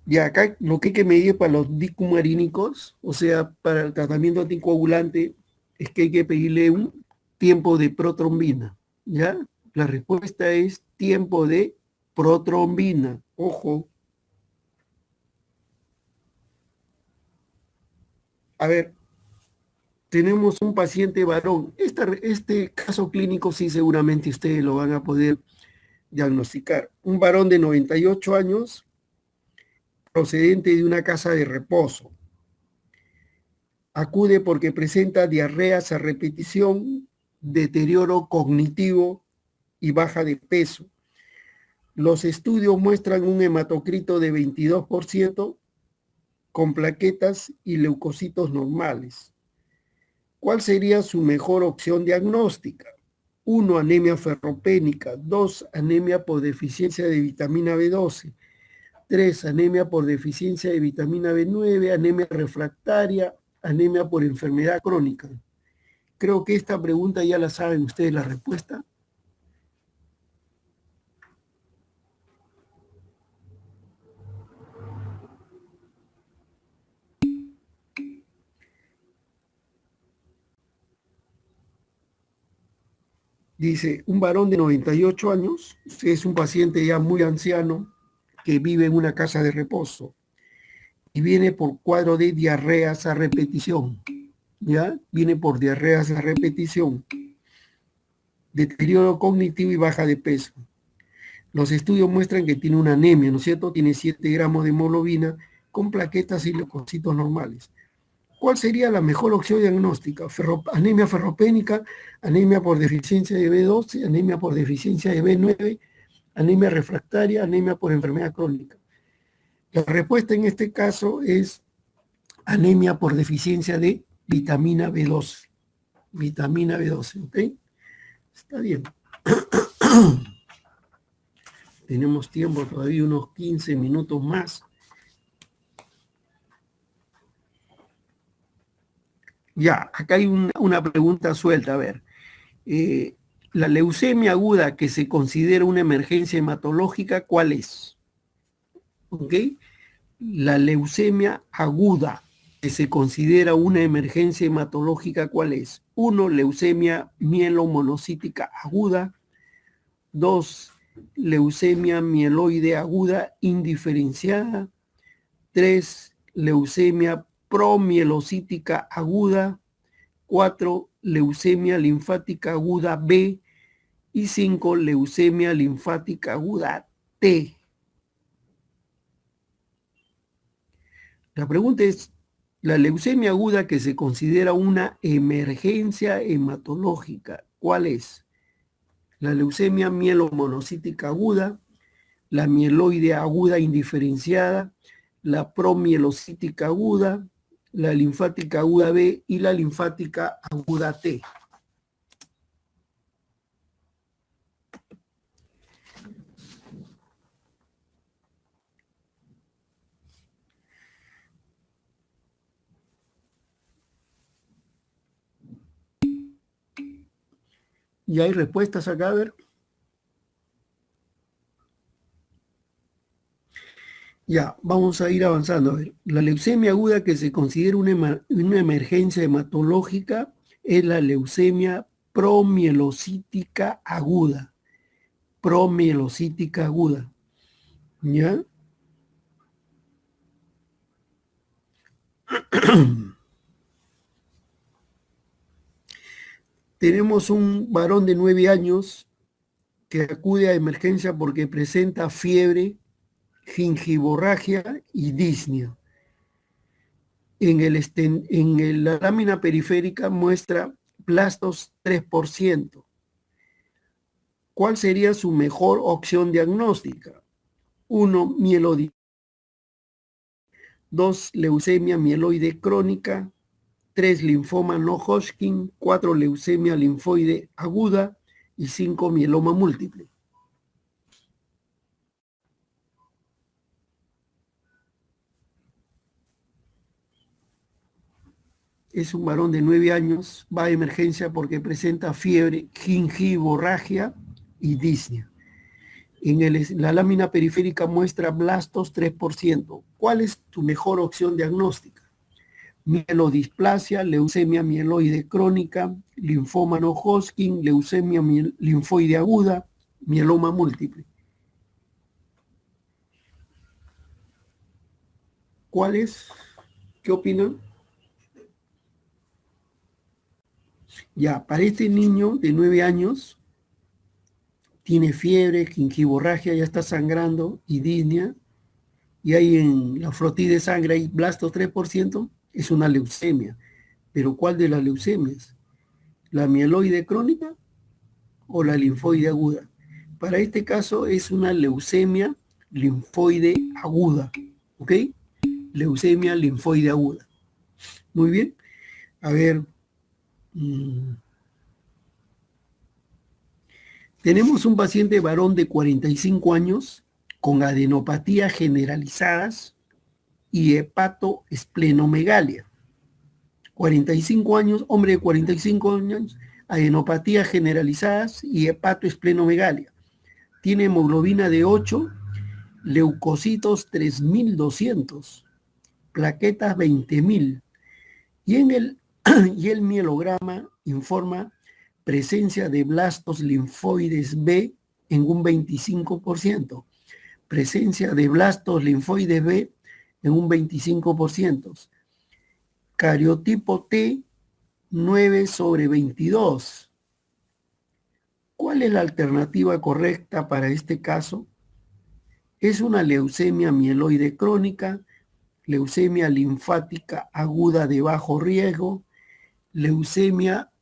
Y acá lo que hay que medir para los dicumarínicos, o sea, para el tratamiento anticoagulante, es que hay que pedirle un tiempo de protrombina. ¿Ya? La respuesta es tiempo de protrombina. Ojo. A ver, tenemos un paciente varón. Este caso clínico sí seguramente ustedes lo van a poder diagnosticar. Un varón de 98 años, procedente de una casa de reposo. Acude porque presenta diarreas a repetición, deterioro cognitivo y baja de peso. Los estudios muestran un hematocrito de 22% con plaquetas y leucocitos normales. ¿Cuál sería su mejor opción diagnóstica? 1, anemia ferropénica. 2, anemia por deficiencia de vitamina B12. 3, anemia por deficiencia de vitamina B9, anemia refractaria, anemia por enfermedad crónica. Creo que esta pregunta ya la saben ustedes la respuesta. Dice, un varón de 98 años, es un paciente ya muy anciano que vive en una casa de reposo y viene por cuadro de diarreas a repetición. ¿Ya? Viene por diarreas a repetición, deterioro cognitivo y baja de peso. Los estudios muestran que tiene una anemia, ¿no es cierto? Tiene 7 gramos de hemoglobina con plaquetas y leucocitos normales. ¿Cuál sería la mejor opción diagnóstica? Anemia ferropénica, anemia por deficiencia de B12, anemia por deficiencia de B9, anemia refractaria, anemia por enfermedad crónica. La respuesta en este caso es anemia por deficiencia de vitamina B12. Vitamina B12, ¿ok? Está bien. Tenemos tiempo todavía, unos 15 minutos más. Ya, acá hay una pregunta suelta. A ver, la leucemia aguda que se considera una emergencia hematológica, ¿cuál es? ¿Ok? La leucemia aguda que se considera una emergencia hematológica, ¿cuál es? 1, leucemia mielomonocítica aguda. 2, leucemia mieloide aguda indiferenciada. 3, leucemia promielocítica aguda. 4, leucemia linfática aguda B. Y 5, leucemia linfática aguda T. La pregunta es, la leucemia aguda que se considera una emergencia hematológica, ¿cuál es? La leucemia mielomonocítica aguda, la mieloide aguda indiferenciada, la promielocítica aguda, la linfática aguda B y la linfática aguda T. ¿Y hay respuestas acá? A ver. Ya, vamos a ir avanzando. A ver, la leucemia aguda que se considera una emergencia hematológica es la leucemia promielocítica aguda. Promielocítica aguda. ¿Ya? Tenemos un varón de 9 años que acude a emergencia porque presenta fiebre, gingivorragia y disnea. La lámina periférica muestra plastos 3%. ¿Cuál sería su mejor opción diagnóstica? 1, mieloide. 2, leucemia mieloide crónica. 3, linfoma no Hodgkin. 4, leucemia linfoide aguda. Y 5, mieloma múltiple. Es un varón de 9 años, va a emergencia porque presenta fiebre, gingivorragia y disnea. La lámina periférica muestra blastos 3%. ¿Cuál es tu mejor opción diagnóstica? Mielodisplasia, leucemia mieloide crónica, linfoma no Hodgkin, leucemia linfoide aguda, mieloma múltiple. ¿Cuál es? ¿Qué opinan? Ya, para este niño de 9 años, tiene fiebre, gingivorragia, ya está sangrando y disnea, y hay en la frotí de sangre hay blastos 3%, es una leucemia. ¿Pero cuál de las leucemias? ¿La mieloide crónica o la linfoide aguda? Para este caso es una leucemia linfoide aguda, ¿ok? Leucemia linfoide aguda. Muy bien. A ver. Tenemos un paciente varón de 45 años con adenopatías generalizadas y hepatoesplenomegalia. 45 años, hombre de 45 años, adenopatías generalizadas y hepatoesplenomegalia. Tiene hemoglobina de 8, leucocitos 3200, plaquetas 20.000. Y el mielograma informa presencia de blastos linfoides B en un 25%, presencia de blastos linfoides B en un 25%, cariotipo T 9/22. ¿Cuál es la alternativa correcta para este caso? Es una leucemia mieloide crónica, leucemia linfática aguda de bajo riesgo, leucemia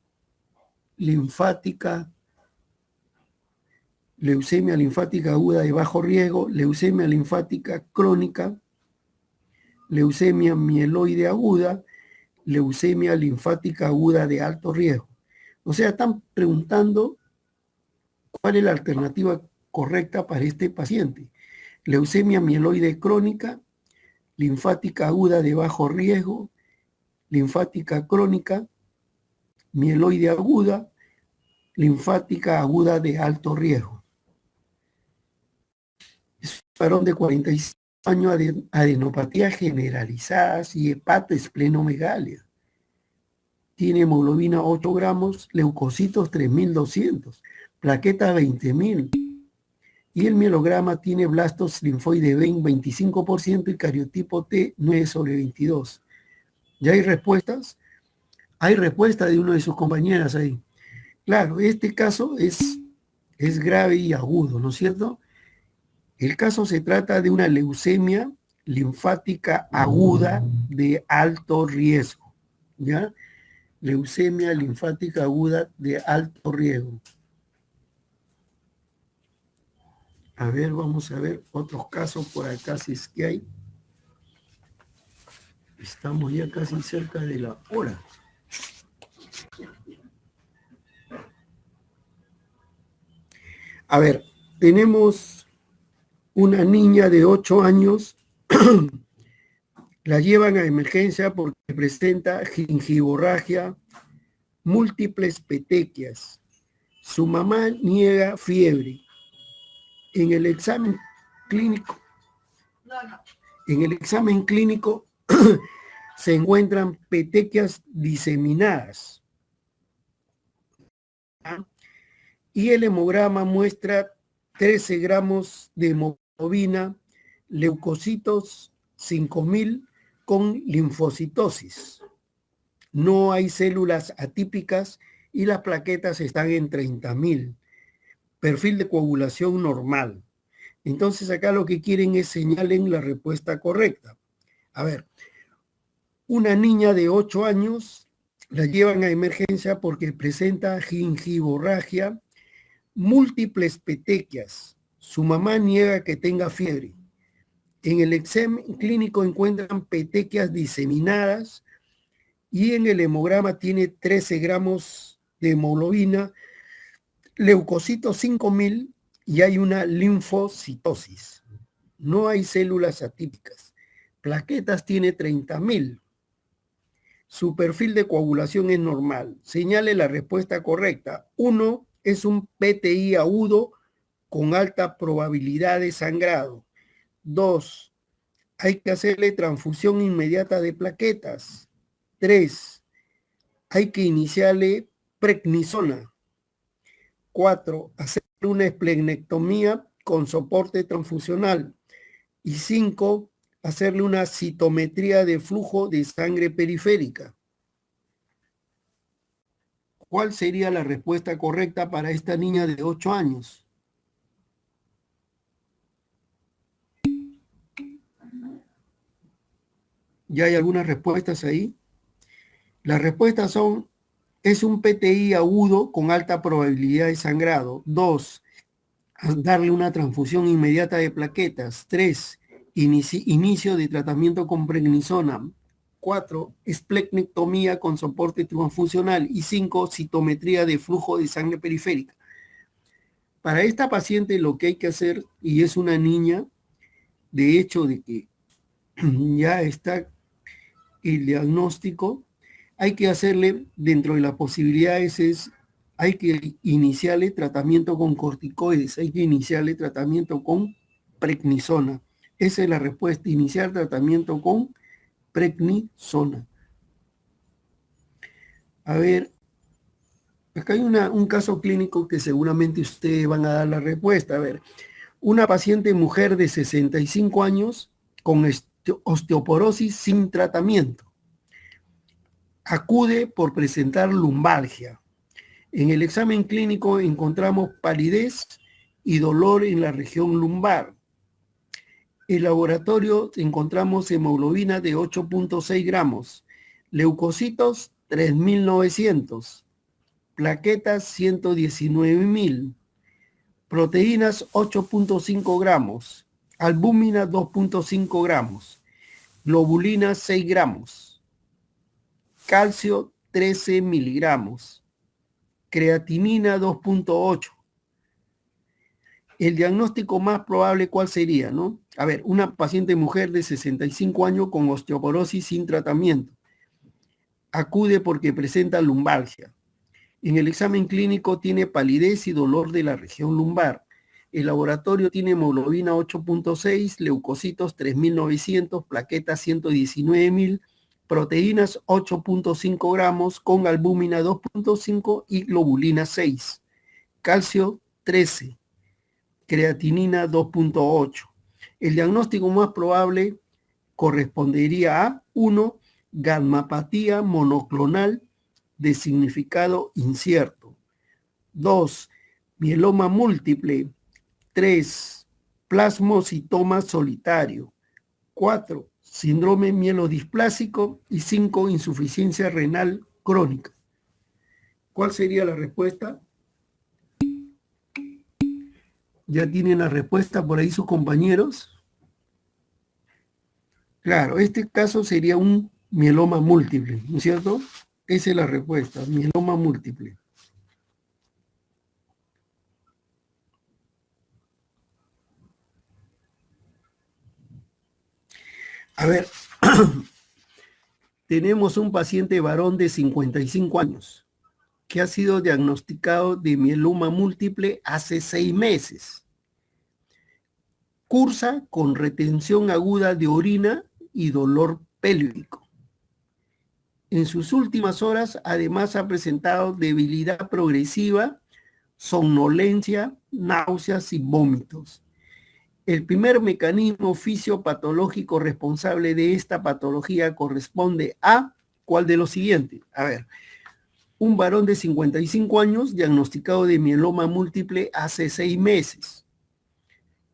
linfática aguda de bajo riesgo, leucemia linfática crónica, leucemia mieloide aguda, leucemia linfática aguda de alto riesgo. O sea, están preguntando cuál es la alternativa correcta para este paciente. Leucemia mieloide crónica, linfática aguda de bajo riesgo, linfática crónica, mieloide aguda, linfática aguda de alto riesgo. Es un varón de 45 años, adenopatías generalizadas y hepatoesplenomegalia. Tiene hemoglobina 8 gramos, leucocitos 3200, plaquetas 20.000. Y el mielograma tiene blastos linfoide B en 25% y cariotipo T 9/22. ¿Ya hay respuestas? Hay respuesta de una de sus compañeras ahí. Claro, este caso es grave y agudo, ¿no es cierto? El caso se trata de una leucemia linfática aguda de alto riesgo, ¿ya? Leucemia linfática aguda de alto riesgo. A ver, vamos a ver otros casos por acá, si es que hay. Estamos ya casi cerca de la hora. A ver, tenemos una niña de 8 años, la llevan a emergencia porque presenta gingivorragia, múltiples petequias. Su mamá niega fiebre. En el examen clínico, se encuentran petequias diseminadas. Y el hemograma muestra 13 gramos de hemoglobina, leucocitos 5.000 con linfocitosis. No hay células atípicas y las plaquetas están en 30.000. Perfil de coagulación normal. Entonces acá lo que quieren es señalen la respuesta correcta. A ver, una niña de 8 años la llevan a emergencia porque presenta gingivorragia, múltiples petequias. Su mamá niega que tenga fiebre. En el examen clínico encuentran petequias diseminadas y en el hemograma tiene 13 gramos de hemoglobina, leucocitos 5.000 y hay una linfocitosis. No hay células atípicas. Plaquetas tiene 30.000. Su perfil de coagulación es normal. Señale la respuesta correcta. 1 es un PTI agudo con alta probabilidad de sangrado. 2, hay que hacerle transfusión inmediata de plaquetas. 3, hay que iniciarle prednisona. 4, hacer una esplenectomía con soporte transfusional. Y 5, hacerle una citometría de flujo de sangre periférica. ¿Cuál sería la respuesta correcta para esta niña de 8 años? ¿Ya hay algunas respuestas ahí? Las respuestas son: es un PTI agudo con alta probabilidad de sangrado. 2, darle una transfusión inmediata de plaquetas. 3, inicio de tratamiento con prednisona. 4, esplenectomía con soporte transfusional. Y 5, citometría de flujo de sangre periférica. Para esta paciente lo que hay que hacer, y es una niña, de hecho de que ya está el diagnóstico, hay que hacerle, dentro de las posibilidades, hay que iniciarle tratamiento con corticoides, hay que iniciarle tratamiento con prednisona. Esa es la respuesta: iniciar tratamiento con prednisona. A ver, acá hay un caso clínico que seguramente ustedes van a dar la respuesta. A ver, una paciente mujer de 65 años con osteoporosis sin tratamiento. Acude por presentar lumbalgia. En el examen clínico encontramos palidez y dolor en la región lumbar. En el laboratorio encontramos hemoglobina de 8.6 gramos, leucocitos 3.900, plaquetas 119.000, proteínas 8.5 gramos, albúmina 2.5 gramos, globulina 6 gramos, calcio 13 miligramos, creatinina 2.8. El diagnóstico más probable, ¿cuál sería, no? A ver, una paciente mujer de 65 años con osteoporosis sin tratamiento. Acude porque presenta lumbalgia. En el examen clínico tiene palidez y dolor de la región lumbar. El laboratorio tiene hemoglobina 8.6, leucocitos 3.900, plaquetas 119.000, proteínas 8.5 gramos con albúmina 2.5 y globulina 6, calcio 13, creatinina 2.8. El diagnóstico más probable correspondería a 1, gammapatía monoclonal de significado incierto. 2, mieloma múltiple. 3, plasmocitoma solitario. 4, síndrome mielodisplásico. Y 5, insuficiencia renal crónica. ¿Cuál sería la respuesta? ¿Ya tienen la respuesta por ahí sus compañeros? Claro, este caso sería un mieloma múltiple, ¿no es cierto? Esa es la respuesta, mieloma múltiple. A ver, tenemos un paciente varón de 55 años que ha sido diagnosticado de mieloma múltiple hace 6 meses. Cursa con retención aguda de orina y dolor pélvico. En sus últimas horas, además, ha presentado debilidad progresiva, somnolencia, náuseas y vómitos. El primer mecanismo fisiopatológico responsable de esta patología corresponde a ¿cuál de los siguientes? A ver, un varón de 55 años diagnosticado de mieloma múltiple hace 6 meses.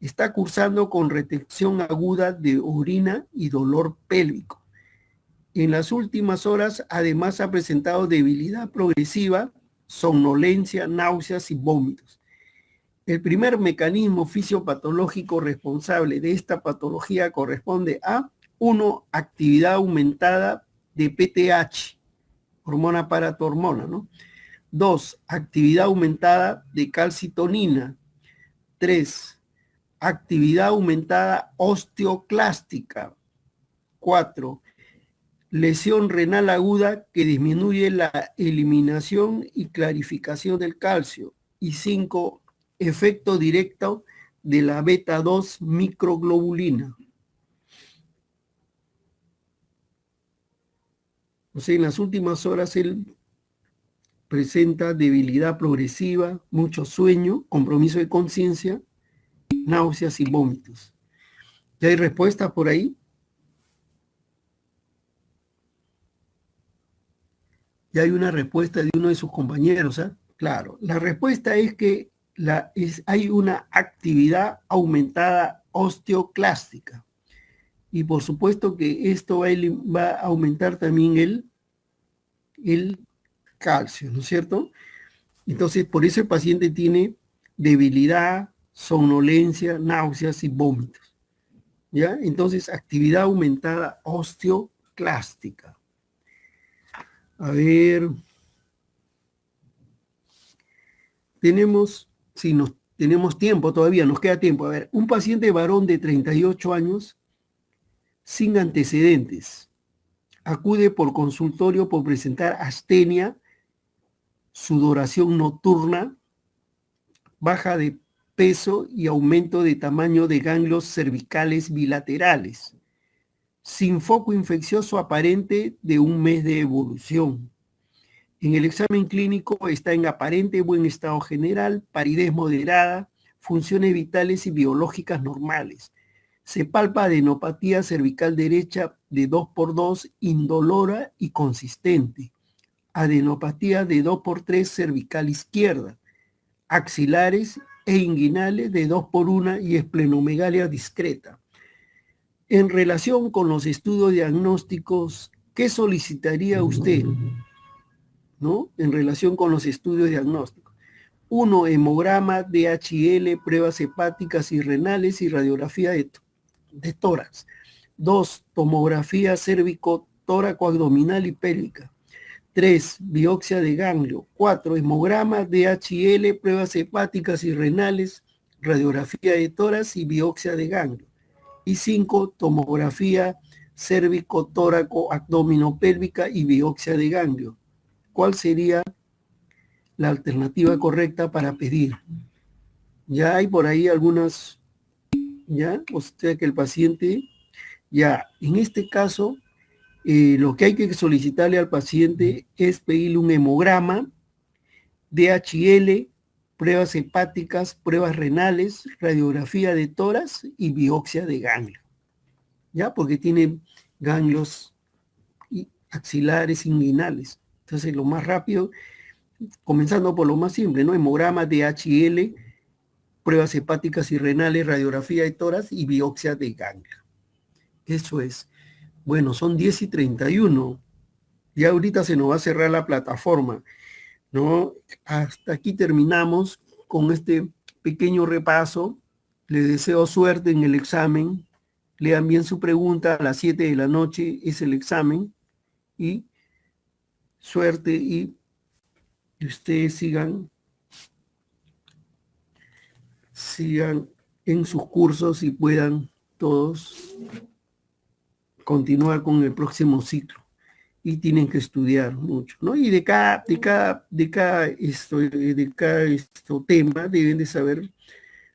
Está cursando con retención aguda de orina y dolor pélvico. En las últimas horas, además, ha presentado debilidad progresiva, somnolencia, náuseas y vómitos. El primer mecanismo fisiopatológico responsable de esta patología corresponde a 1, actividad aumentada de PTH, hormona paratormona, ¿no? 2, actividad aumentada de calcitonina. 3, actividad aumentada osteoclástica. 4, lesión renal aguda que disminuye la eliminación y clarificación del calcio. Y 5, efecto directo de la beta 2 microglobulina. O sea, en las últimas horas él presenta debilidad progresiva, mucho sueño, compromiso de conciencia, náuseas y vómitos. ¿Ya hay respuestas por ahí? Ya hay una respuesta de uno de sus compañeros, ¿eh? Claro, la respuesta es que hay una actividad aumentada osteoclástica. Y por supuesto que esto va a aumentar también el calcio, ¿no es cierto? Entonces, por eso el paciente tiene debilidad, somnolencia, náuseas y vómitos. ¿Ya? Entonces, actividad aumentada osteoclástica. A ver, tenemos tiempo todavía, nos queda tiempo. A ver, un paciente varón de 38 años sin antecedentes acude por consultorio por presentar astenia, sudoración nocturna, baja de peso y aumento de tamaño de ganglios cervicales bilaterales, sin foco infeccioso aparente de un mes de evolución. En el examen clínico está en aparente buen estado general, palidez moderada, funciones vitales y biológicas normales. Se palpa adenopatía cervical derecha de 2x2 indolora y consistente. Adenopatía de 2x3 cervical izquierda. Axilares e inguinales de 2x1 y esplenomegalia discreta. En relación con los estudios diagnósticos, ¿qué solicitaría usted? ¿No? En relación con los estudios diagnósticos. 1, hemograma, DHL, pruebas hepáticas y renales y radiografía de tórax. 2, tomografía cérvico-tóraco-abdominal y pélvica. 3, biopsia de ganglio. 4, hemograma, DHL, pruebas hepáticas y renales, radiografía de tórax y biopsia de ganglio. Y 5, tomografía cérvico-tóraco-abdominopélvica y biopsia de ganglio. ¿Cuál sería la alternativa correcta para pedir? Ya hay por ahí algunas, ya, o sea que el paciente, ya, en este caso, lo que hay que solicitarle al paciente es pedirle un hemograma, DHL, pruebas hepáticas, pruebas renales, radiografía de tórax y biopsia de ganglio, ya, porque tiene ganglios axilares inguinales. Entonces, lo más rápido, comenzando por lo más simple, ¿no? Hemograma, DHL, pruebas hepáticas y renales, radiografía de tórax y biopsia de ganglio. Eso es. Bueno, son 10:31. Ya ahorita se nos va a cerrar la plataforma, ¿no? Hasta aquí terminamos con este pequeño repaso. Les deseo suerte en el examen. Lean bien su pregunta. A las 7 de la noche es el examen. Y suerte y ustedes sigan en sus cursos y puedan todos continuar con el próximo ciclo. Y tienen que estudiar mucho, ¿no? Y de cada tema deben de saber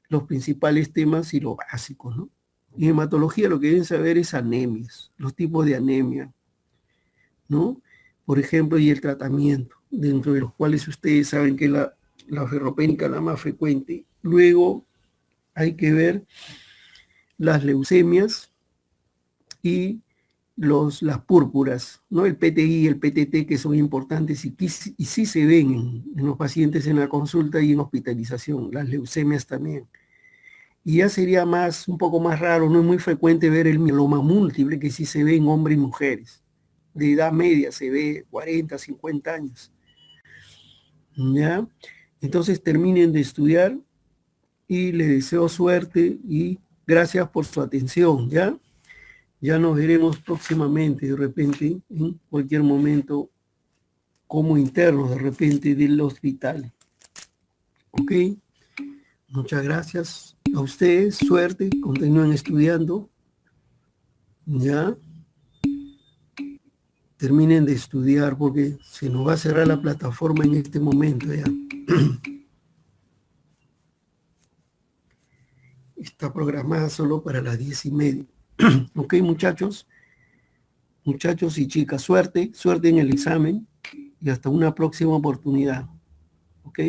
los principales temas y lo básicos, ¿no? En hematología lo que deben saber es anemias, los tipos de anemia, ¿no? Por ejemplo, y el tratamiento, dentro de los cuales ustedes saben que la ferropénica es la más frecuente. Luego hay que ver las leucemias y las púrpuras, ¿no? El PTI y el PTT, que son importantes y sí se ven en los pacientes en la consulta y en hospitalización, las leucemias también. Y ya sería un poco más raro, no es muy frecuente ver el mieloma múltiple, que sí se ve en hombres y mujeres. De edad media se ve 40, 50 años. ¿Ya? Entonces terminen de estudiar y les deseo suerte y gracias por su atención, ¿ya? Ya nos veremos próximamente, de repente, en cualquier momento, como internos, de repente, del hospital. ¿Ok? Muchas gracias a ustedes, suerte, continúen estudiando. ¿Ya? terminen de estudiar porque se nos va a cerrar la plataforma en este momento ya. Está programada solo para las 10:30. Ok, muchachos y chicas, suerte en el examen y hasta una próxima oportunidad. Ok.